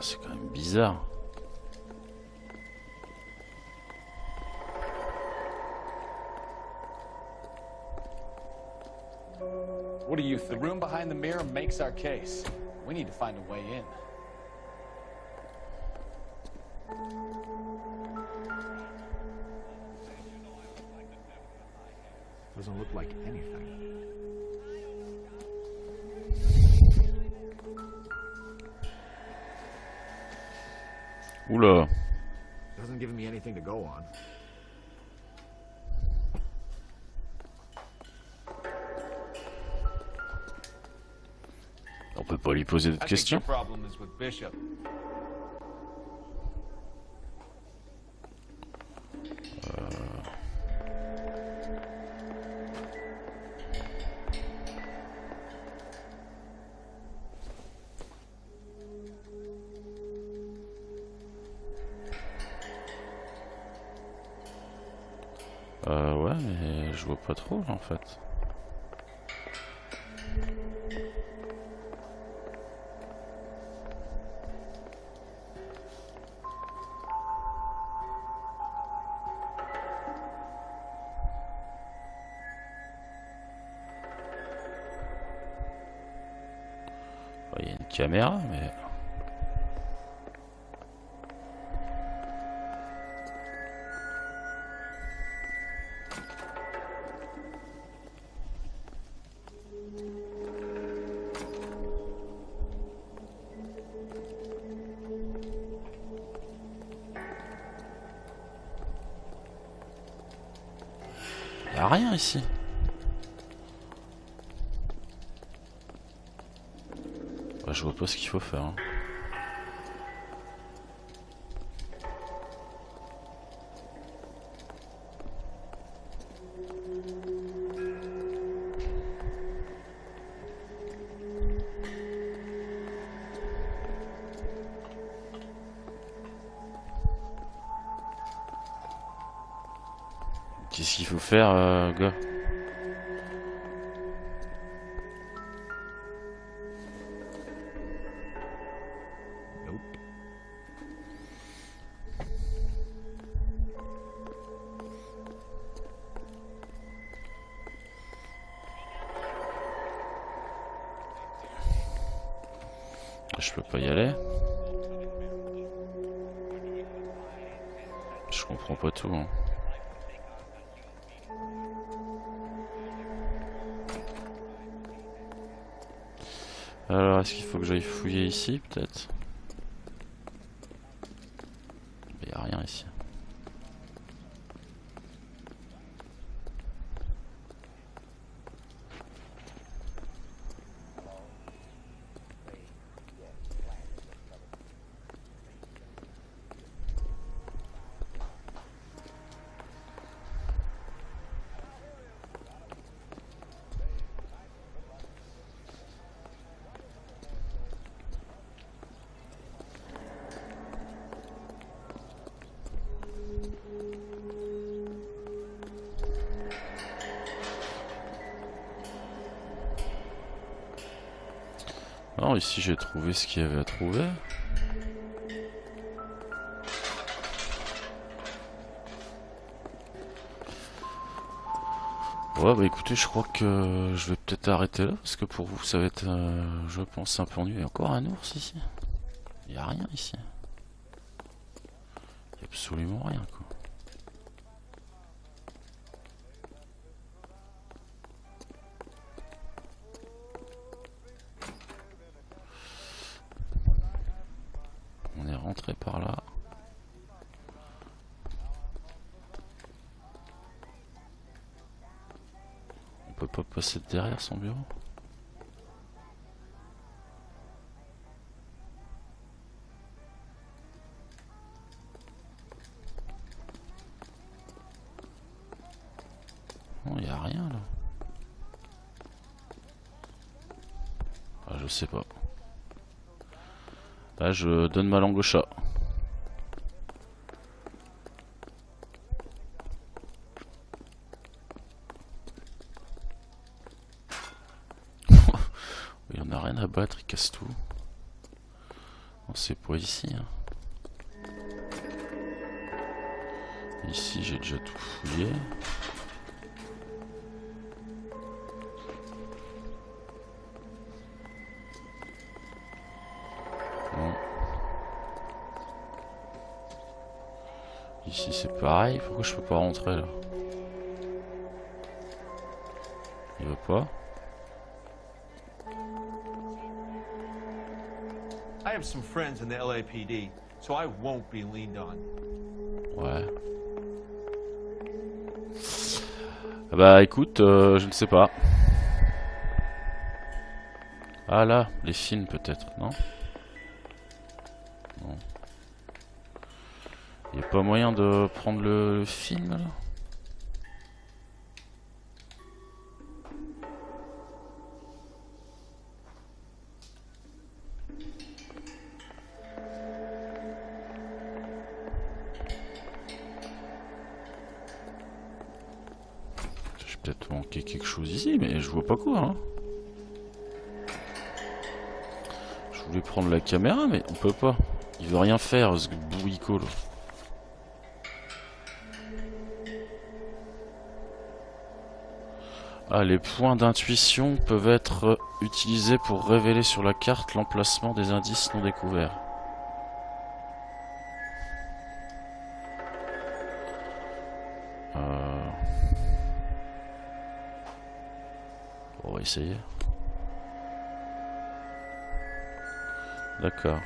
C'est quand même bizarre. What do you think? The room behind the mirror makes our case. We need to find a way in. Doesn't look like anything. Oula. Doesn't give me anything to go on. On peut pas lui poser d'autres questions. Problem is with Bishop. Ouais, mais je vois pas trop là en fait. Il y a une caméra, mais... Il y a rien ici. Je vois pas ce qu'il faut faire. Hein. Qu'est-ce qu'il faut faire, gars? Je peux pas y aller. Je comprends pas tout. Hein. Alors, est-ce qu'il faut que j'aille fouiller ici, peut-être? Il n'y a rien ici. Alors ici j'ai trouvé ce qu'il y avait à trouver. Ouais bah écoutez, je crois que je vais peut-être arrêter là parce que pour vous ça va être je pense un peu ennuyeux. Encore un ours ici. Il n'y a rien ici. Il n'y a absolument rien quoi. On est rentré par là. On peut pas passer derrière son bureau. Non, il n'y a rien là. Ah, je sais pas. Là, je donne ma langue au chat. Il en a rien à battre, il casse tout. Non, c'est pas ici. Hein. Ici, j'ai déjà tout fouillé. Ici c'est pareil, pourquoi je peux pas rentrer là? Il veut pas? I have some friends in the LAPD, so I won't be leaned on. Ouais. Bah écoute, je ne sais pas. Ah là, les films peut-être, non? Non. Il n'y a pas moyen de prendre le film là? J'ai peut-être manqué quelque chose ici, mais je vois pas quoi. Hein. Je voulais prendre la caméra, mais on peut pas. Il veut rien faire, ce bourrico là. Ah, les points d'intuition peuvent être utilisés pour révéler sur la carte l'emplacement des indices non découverts. On va essayer. D'accord.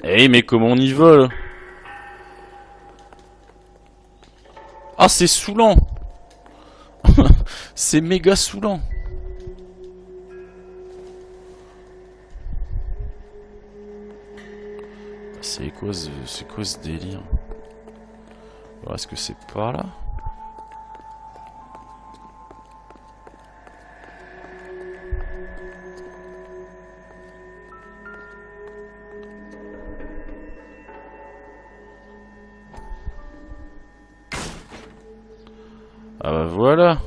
Eh mais comment on y vole? Ah c'est saoulant. C'est méga saoulant. C'est quoi ce délire? Alors, est-ce que c'est par là? Ah bah voilà.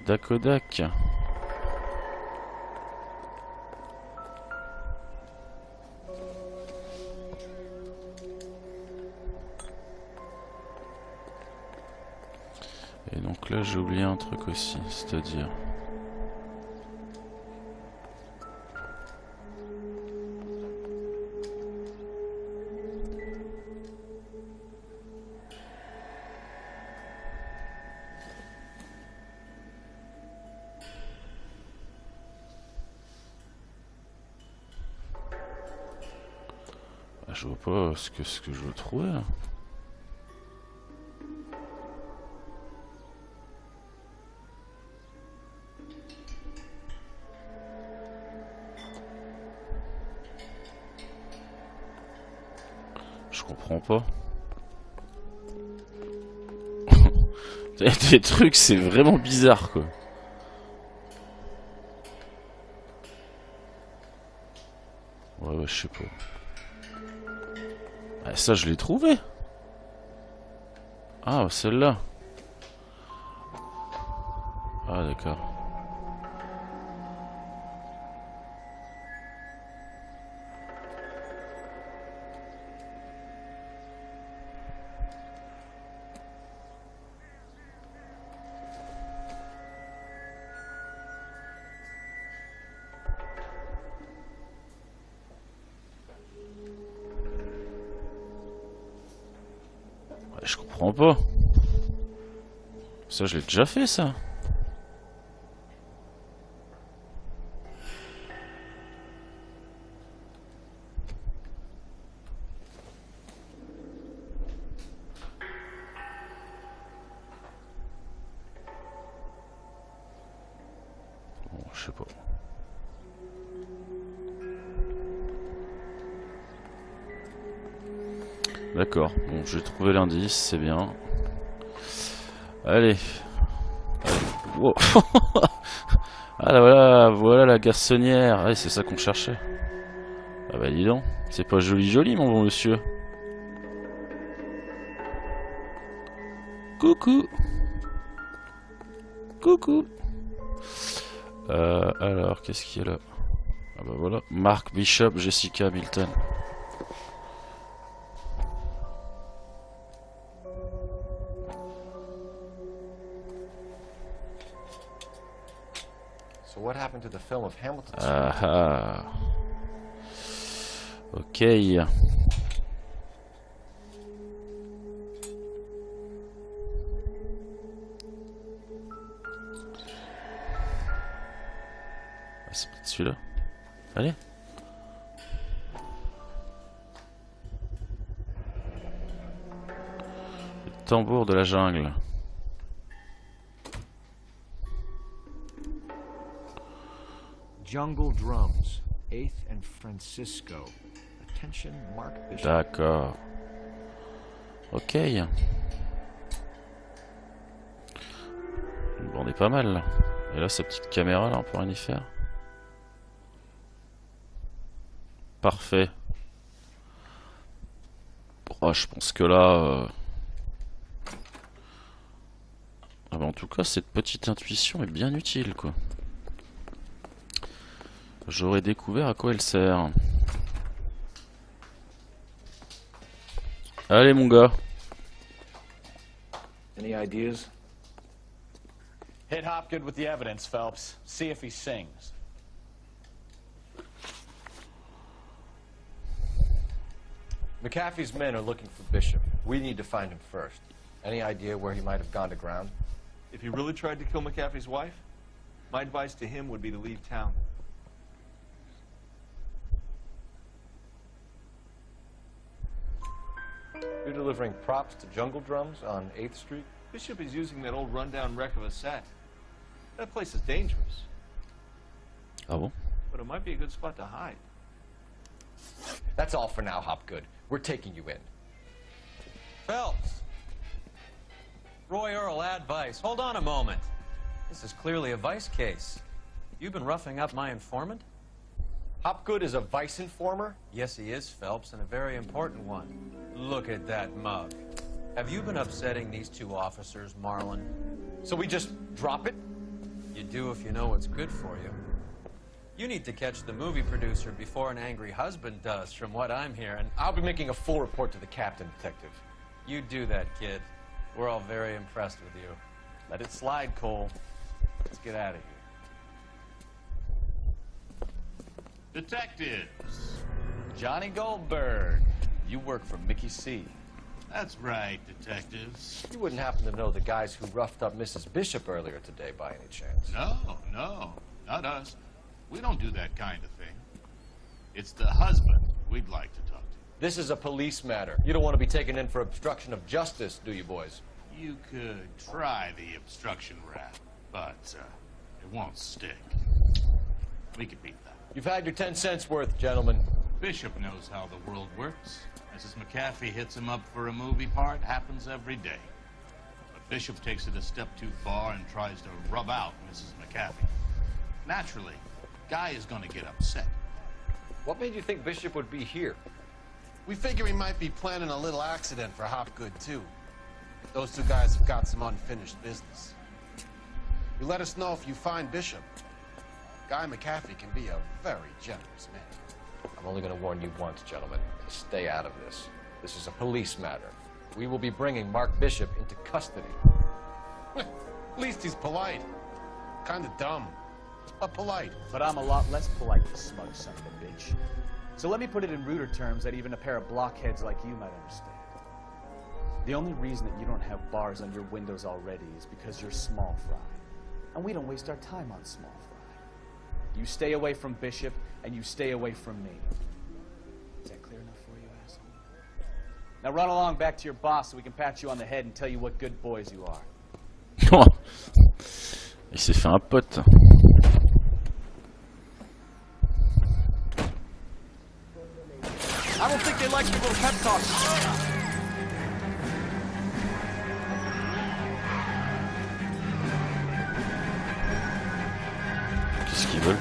Dakodak. Et donc là j'ai oublié un truc aussi, c'est-à-dire... Je vois pas ce que je veux trouver là. Je comprends pas. Des trucs, c'est vraiment bizarre quoi. Ouais, je sais pas. Ah, ça, je l'ai trouvé. Ah, celle-là. Ah, d'accord. Je comprends pas. Ça, je l'ai déjà fait, ça. Bon, je sais pas. D'accord, bon, j'ai trouvé l'indice, c'est bien. Allez. Wow. Ah là, voilà la garçonnière. Ouais, c'est ça qu'on cherchait. Ah bah dis donc, c'est pas joli mon bon monsieur. Coucou. Coucou. Alors, qu'est-ce qu'il y a là? Ah bah voilà, Mark Bishop, Jessica Milton. So what happened to the film of Hamilton? Ah ah. Ok. C'est peut-être celui-là. Allez. Le tambour de la jungle. Jungle Drums, 8th and Francisco. Attention, Mark Bishop. D'accord. Ok. Bon, on est pas mal là. Et là, sa petite caméra là, on peut rien y faire. Parfait. Oh, je pense que là... Ah bah, en tout cas, cette petite intuition est bien utile, quoi. J'aurais découvert à quoi elle sert. Allez, mon gars. Any ideas? Hit Hopgood with the evidence, Phelps. See if he sings. McAfee's men are looking for Bishop. We need to find him first. Any idea where he might have gone to ground? If he really tried to kill McAfee's wife, my advice to him would be to leave town. You're delivering props to Jungle Drums on 8th Street? Bishop is using that old rundown wreck of a set. That place is dangerous. Ah bon? But it might be a good spot to hide. That's all for now, Hopgood. We're taking you in. Phelps. Roy Earl, advice. Hold on a moment. This is clearly a vice case. You've been roughing up my informant? Hopgood is a vice informer? Yes, he is, Phelps, and a very important one. Look at that mug. Have you been upsetting these two officers, Marlon? So we just drop it? You do if you know what's good for you. You need to catch the movie producer before an angry husband does, from what I'm hearing. I'll be making a full report to the captain, Detective. You do that, kid. We're all very impressed with you. Let it slide, Cole. Let's get out of here. Detectives. Johnny Goldberg. You work for Mickey C. That's right, detectives. You wouldn't happen to know the guys who roughed up Mrs. Bishop earlier today by any chance? No, not us. We don't do that kind of thing. It's the husband we'd like to talk to. This is a police matter. You don't want to be taken in for obstruction of justice, do you, boys? You could try the obstruction rap, but it won't stick. We could beat that. You've had your 10 cents worth, gentlemen. Bishop knows how the world works. Mrs. McAfee hits him up for a movie part. Happens every day. But Bishop takes it a step too far and tries to rub out Mrs. McAfee. Naturally, Guy is going to get upset. What made you think Bishop would be here? We figure he might be planning a little accident for Hopgood, too. Those two guys have got some unfinished business. You let us know if you find Bishop. Guy McAfee can be a very generous man. I'm only going to warn you once, gentlemen. Stay out of this. This is a police matter. We will be bringing Mark Bishop into custody. At least he's polite. Kind of dumb, but polite. But I'm a lot less polite, you smug son of a bitch. So let me put it in ruder terms that even a pair of blockheads like you might understand. The only reason that you don't have bars on your windows already is because you're small fry. And we don't waste our time on small fry. You stay away from Bishop, and you stay away from me. Is that clear enough for you, asshole? Now run along back to your boss so we can pat you on the head and tell you what good boys you are. Il s'est fait un pote. I don't think they like your little pep talk. Qu'est-ce qu'ils veulent?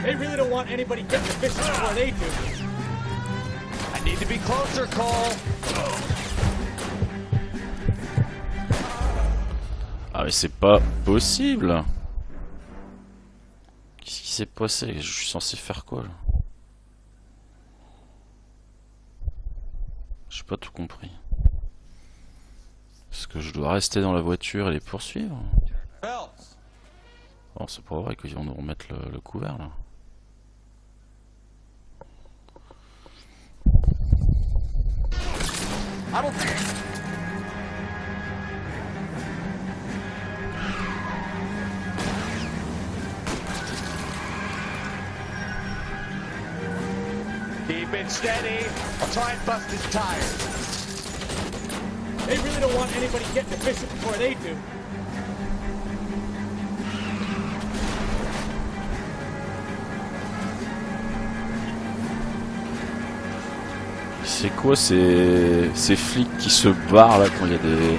They really don't want anybody getting the Bishop before they do. I need to be closer, Cole. Ah mais c'est pas possible. Qu'est-ce qui s'est passé? Je suis censé faire quoi là? J'ai pas tout compris. Est-ce que je dois rester dans la voiture et les poursuivre? Bon, c'est pas vrai qu'ils vont nous remettre le couvert là. I don't think... Keep it steady. I'll try and bust his tires. They really don't want anybody getting the Bishop before they do. C'est quoi ces flics qui se barrent là quand il y a des...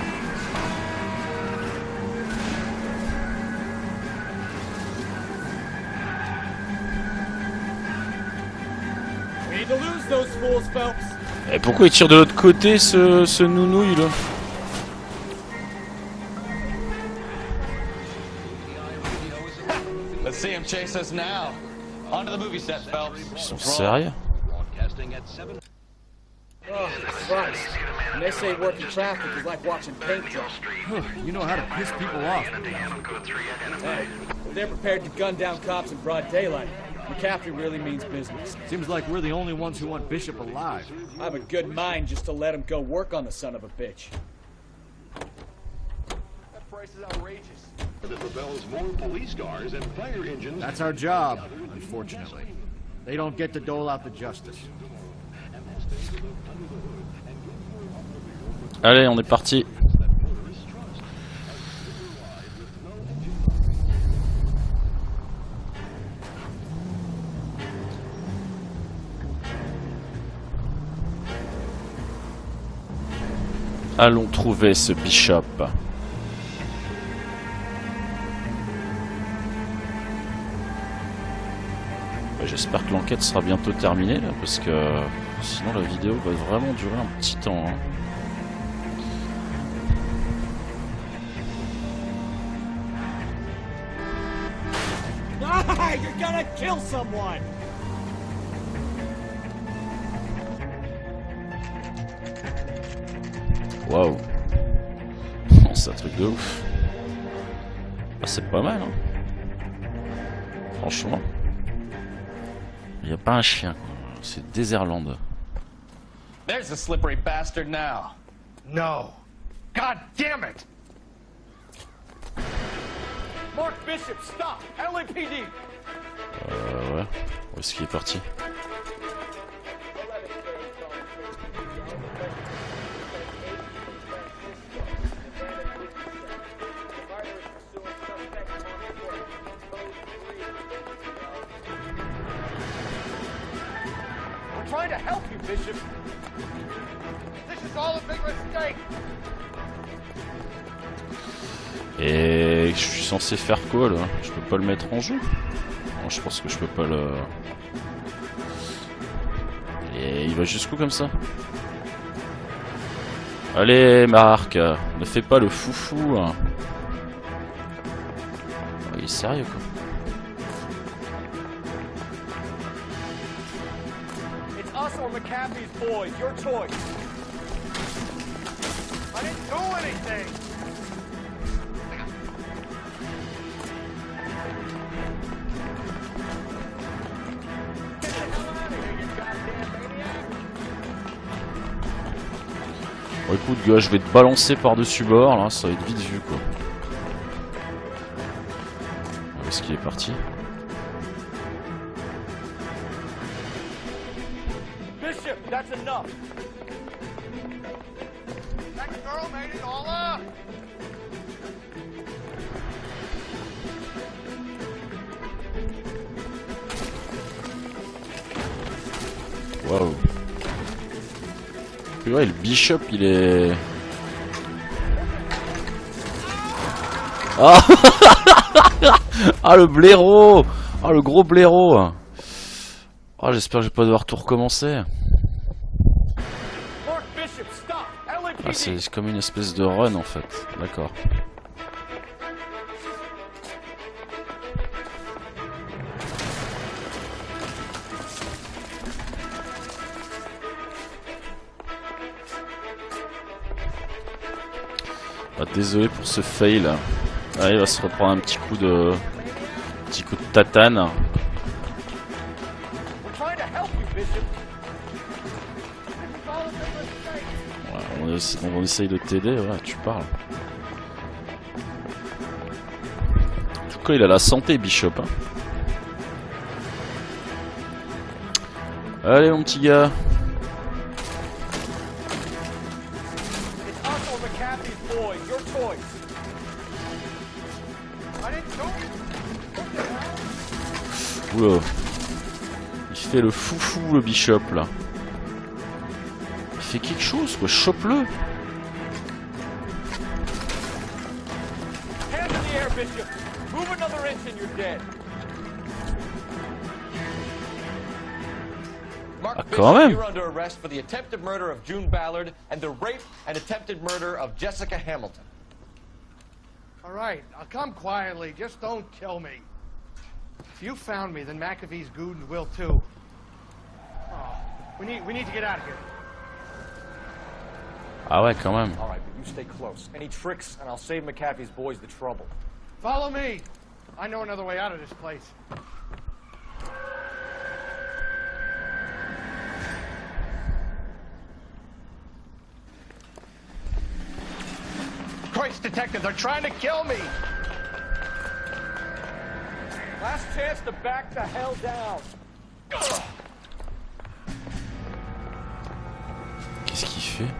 Et pourquoi il tire de l'autre côté ce nounouille là? Let's see him chase us now. On to the movie set, Phelps. Ils sont sérieux? Oh, Christ. And they say working traffic is like watching paint dry. You know how to piss people off. Hey, they're prepared to gun down cops in broad daylight. McAfee really means business. Seems like we're the only ones who want Bishop alive. I have a good mind just to let him go work on the son of a bitch. That price is outrageous. That propels more police cars and fire engines. That's our job, unfortunately. They don't get to dole out the justice. Allez, on est parti. Allons trouver ce Bishop. J'espère que l'enquête sera bientôt terminée là, parce que sinon la vidéo va vraiment durer un petit temps. Hein. You're gonna kill someone! Waouh! C'est un truc de ouf. Ah, c'est pas mal, hein. Franchement. Il n'y a pas un chien, quoi. C'est Déserland. There's a slippery bastard now. No. God damn it! Mark Bishop, stop! LAPD! Ouais. Où est-ce qu'il est parti? We're trying to help you, Bishop. This is all a big mistake. Et je suis censé faire quoi là? Je peux pas le mettre en jeu? Non, je pense que je peux pas le... Et il va jusqu'où comme ça? Allez Marc, ne fais pas le foufou. Oh, il est sérieux quoi. It's us or McAfee's boys, your choice. I didn't do anything. Bon écoute gars, je vais te balancer par-dessus bord là, ça va être vite vu quoi. Où est-ce qu'il est parti? Bishop, that's enough. That girl made it all up. Waouh. Ouais, le Bishop il est... Ah. Ah le blaireau. Ah le gros blaireau. Ah j'espère que je vais pas devoir tout recommencer. Ah c'est comme une espèce de run en fait. D'accord. Ah, désolé pour ce fail. Ah, il va se reprendre un petit coup de tatane. Ouais, on essaye de t'aider, ouais, tu parles. En tout cas, il a la santé, Bishop. Hein. Allez, mon petit gars. Oula. Il fait le foufou le Bishop là. Il fait quelque chose quoi, chope-le. Mark quand même. Bishop, you're under arrest for the attempted murder of June Ballard and the rape and attempted murder of Jessica Hamilton. All right, I'll come quietly. Just don't kill me. If you found me, then McAfee's goons will too. Oh, we need to get out of here. Ah ouais, quand même. All right, but you stay close. Any tricks, and I'll save McAfee's boys the trouble. Follow me. I know another way out of this place. Christ, detective, they're trying to kill me. Last chance to back the hell down. Qu'est-ce qu'il fait?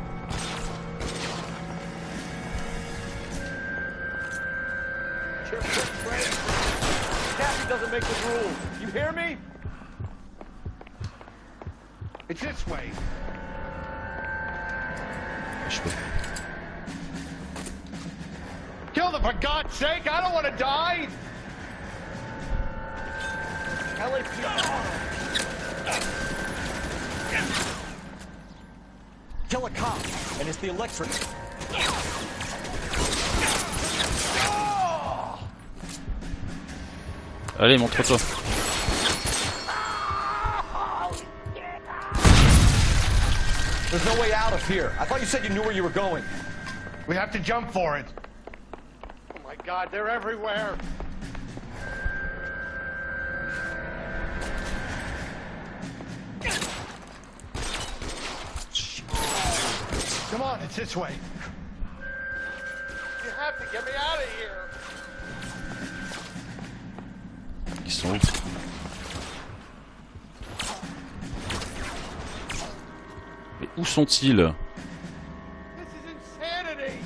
Kathy doesn't make the rules. You hear me? It's this way. Je peux. kill them, for God's sake! I don't want to die! Kill a cop, and it's the electric. Allez, montre-toi. There's no way out of here. I thought you said you knew where you were going. We have to jump for it. Oh my God, they're everywhere. Come on, it's this way. You have to get me out of here. Ils sont où? Mais où sont-ils? This is insanity.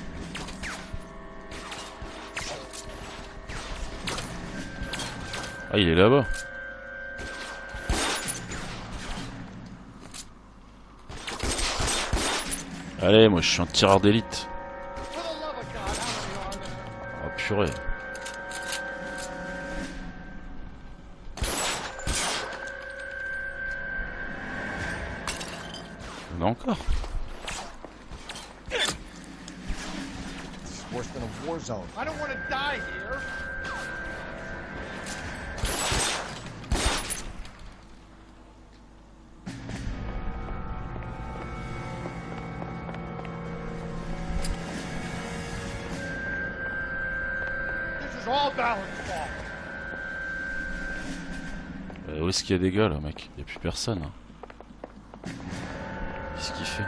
Ah, il est là-bas. Allez, moi je suis un tireur d'élite. Oh purée. Il y en a encore. It's worse than a war zone. I don't want to die here. All Ballard's fault. Où est-ce qu'il y a des gars là, mec? Il n'y a plus personne. Qu'est-ce qu'il fait?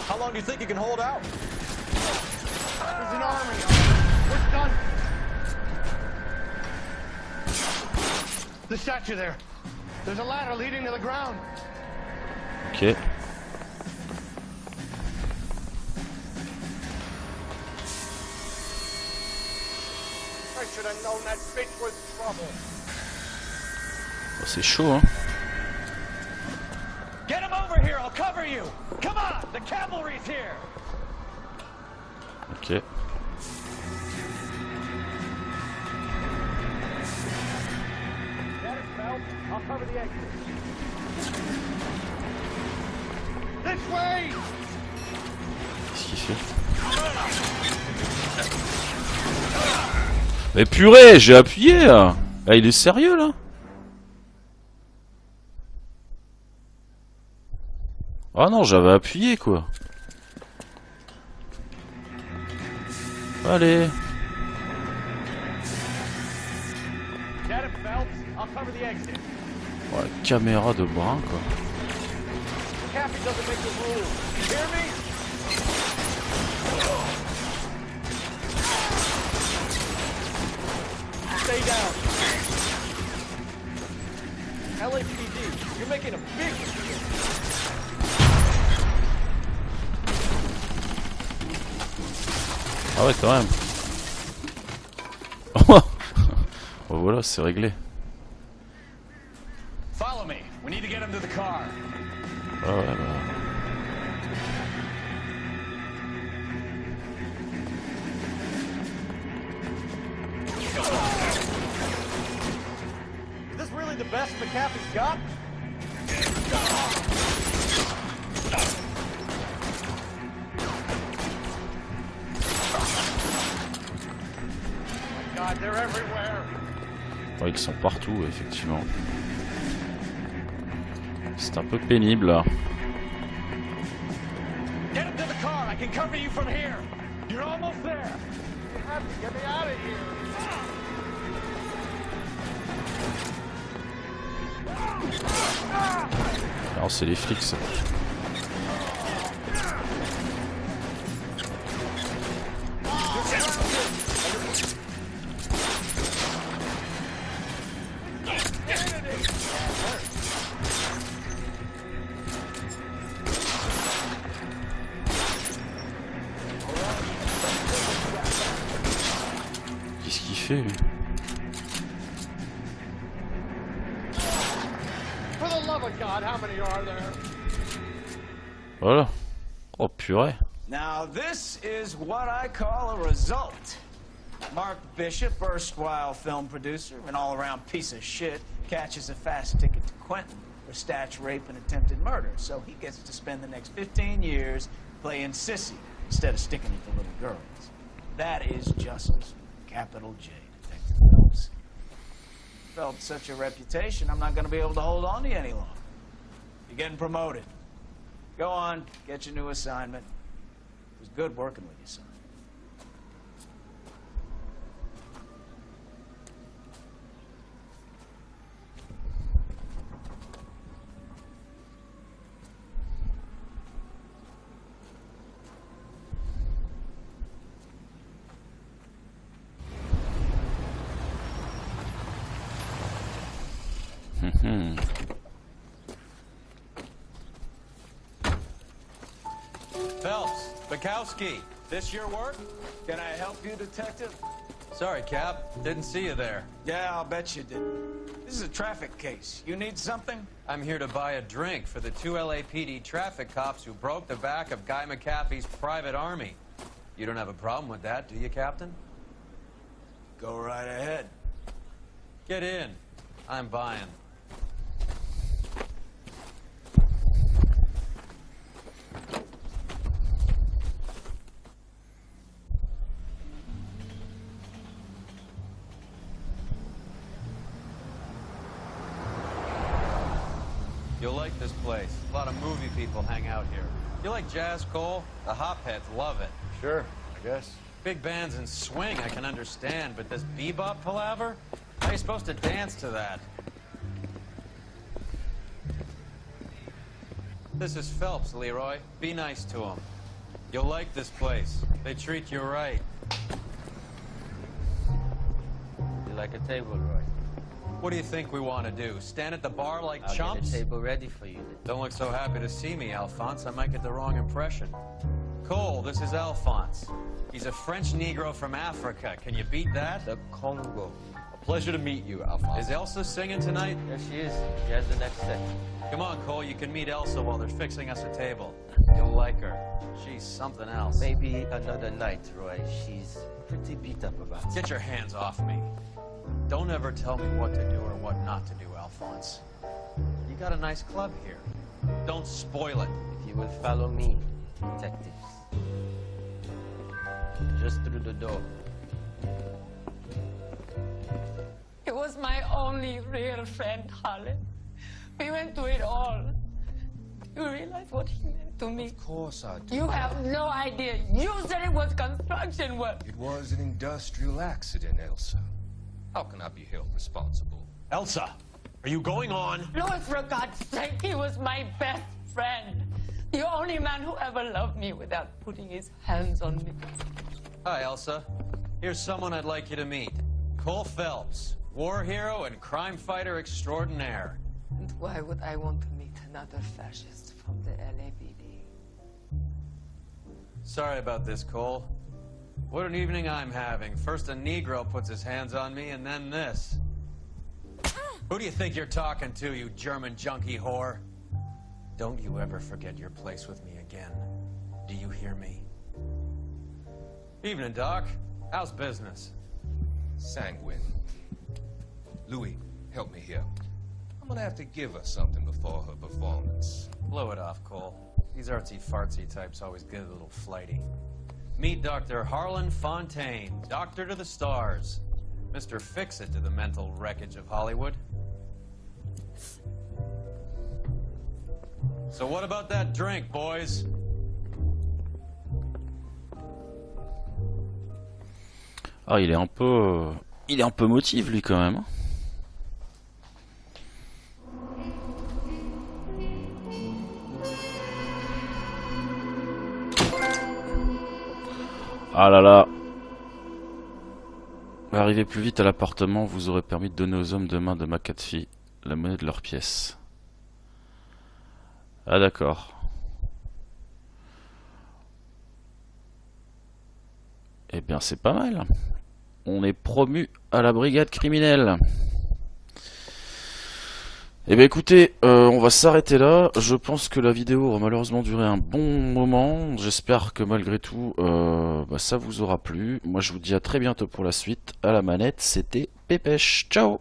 How long do you think you can hold out? There's an army. We're done. The statue there. There's a ladder leading to the ground. Ok. I should have known that bitch was trouble. Oh, c'est chaud, hein. Get him over here, I'll cover you. Come on, the cavalry's here. Ok. Get it, Phelps. I'll cover the exit. This way. Qu'est-ce qu'il fait? Mais purée, j'ai appuyé là. Ah, il est sérieux là? Ah non, j'avais appuyé quoi. Allez. Oh, la caméra de brin quoi. Stay down. LAPD, you're making a big deal. Ah ouais, quand même. Oh voilà, c'est réglé. Follow me. We need to get him to the car. Ah ouais, bah. Is this really the best McAfee's got? God, they're everywhere. Ouais, ils sont partout, effectivement. C'est un peu pénible là. Get him to the car. I can cover you from here. You're almost there. You have to get me out of here. Alors c'est les flics ça. Qu'est-ce qu'il fait lui? For the love of God, how many are there? Voilà. Oh purée. Now, this is what I call a result. Mark Bishop, erstwhile film producer, an all-around piece of shit, catches a fast ticket to Quentin for stitch rape and attempted murder. So he gets to spend the next 15 years playing sissy instead of sticking with the little girls. That is justice. Capital J, Detective Phelps. Felt such a reputation, I'm not going to be able to hold on to you any longer. You're getting promoted. Go on, get your new assignment. It was good working with you, son. Phelps, Bukowski, this your work? Can I help you, Detective? Sorry, Cap. Didn't see you there. Yeah, I'll bet you didn't. This is a traffic case. You need something? I'm here to buy a drink for the 2 LAPD traffic cops who broke the back of Guy McAfee's private army. You don't have a problem with that, do you, Captain? Go right ahead. Get in. I'm buying. You'll like this place. A lot of movie people hang out here. You like jazz, Cole? The hopheads love it. Sure, I guess. Big bands and swing I can understand, but this bebop palaver? How are you supposed to dance to that? This is Phelps, Leroy. Be nice to him. You'll like this place. They treat you right. You like a table, Roy? What do you think we want to do? Stand at the bar like I'll chumps? get a table ready for you. Don't look so happy to see me, Alphonse. I might get the wrong impression. Cole, this is Alphonse. He's a French Negro from Africa. Can you beat that? The Congo. A pleasure to meet you, Alphonse. Is Elsa singing tonight? Yes, she is. She has the next set. Come on, Cole. You can meet Elsa while they're fixing us a table. You'll like her. She's something else. Maybe another night, Roy. She's pretty beat up about it. Get your hands off me. Don't ever tell me what to do or what not to do, Alphonse. You got a nice club here. Don't spoil it. If you will follow me, detectives. Just through the door. He was my only real friend, Harlan. We went through it all. Do you realize what he meant to me? Of course I do. You have no idea. You said it was construction work. It was an industrial accident, Elsa. How can I be held responsible? Elsa, are you going on? Louis, for God's sake, he was my best friend. The only man who ever loved me without putting his hands on me. Hi, Elsa. Here's someone I'd like you to meet. Cole Phelps, war hero and crime fighter extraordinaire. And why would I want to meet another fascist from the LAPD? Sorry about this, Cole. What an evening I'm having. First a Negro puts his hands on me, and then this. Who do you think you're talking to, you German junkie whore? Don't you ever forget your place with me again. Do you hear me? Evening, Doc. How's business? Sanguine. Louis, help me here. I'm gonna have to give her something before her performance. Blow it off, Cole. These artsy-fartsy types always get a little flighty. Meet Dr. Harlan Fontaine, doctor to the stars. Mr. Fix-It to the mental wreckage of Hollywood. So what about that drink, boys? Ah, il est un peu motif lui quand même. Ah là là. Arrivez plus vite à l'appartement, vous aurez permis de donner aux hommes de main de McAfee la monnaie de leurs pièces. Ah d'accord. Eh bien c'est pas mal. On est promu à la brigade criminelle. Eh bien écoutez, on va s'arrêter là. Je pense que la vidéo aura malheureusement duré un bon moment. J'espère que malgré tout, ça vous aura plu. Moi je vous dis à très bientôt pour la suite. À la manette, c'était Pépèche. Ciao!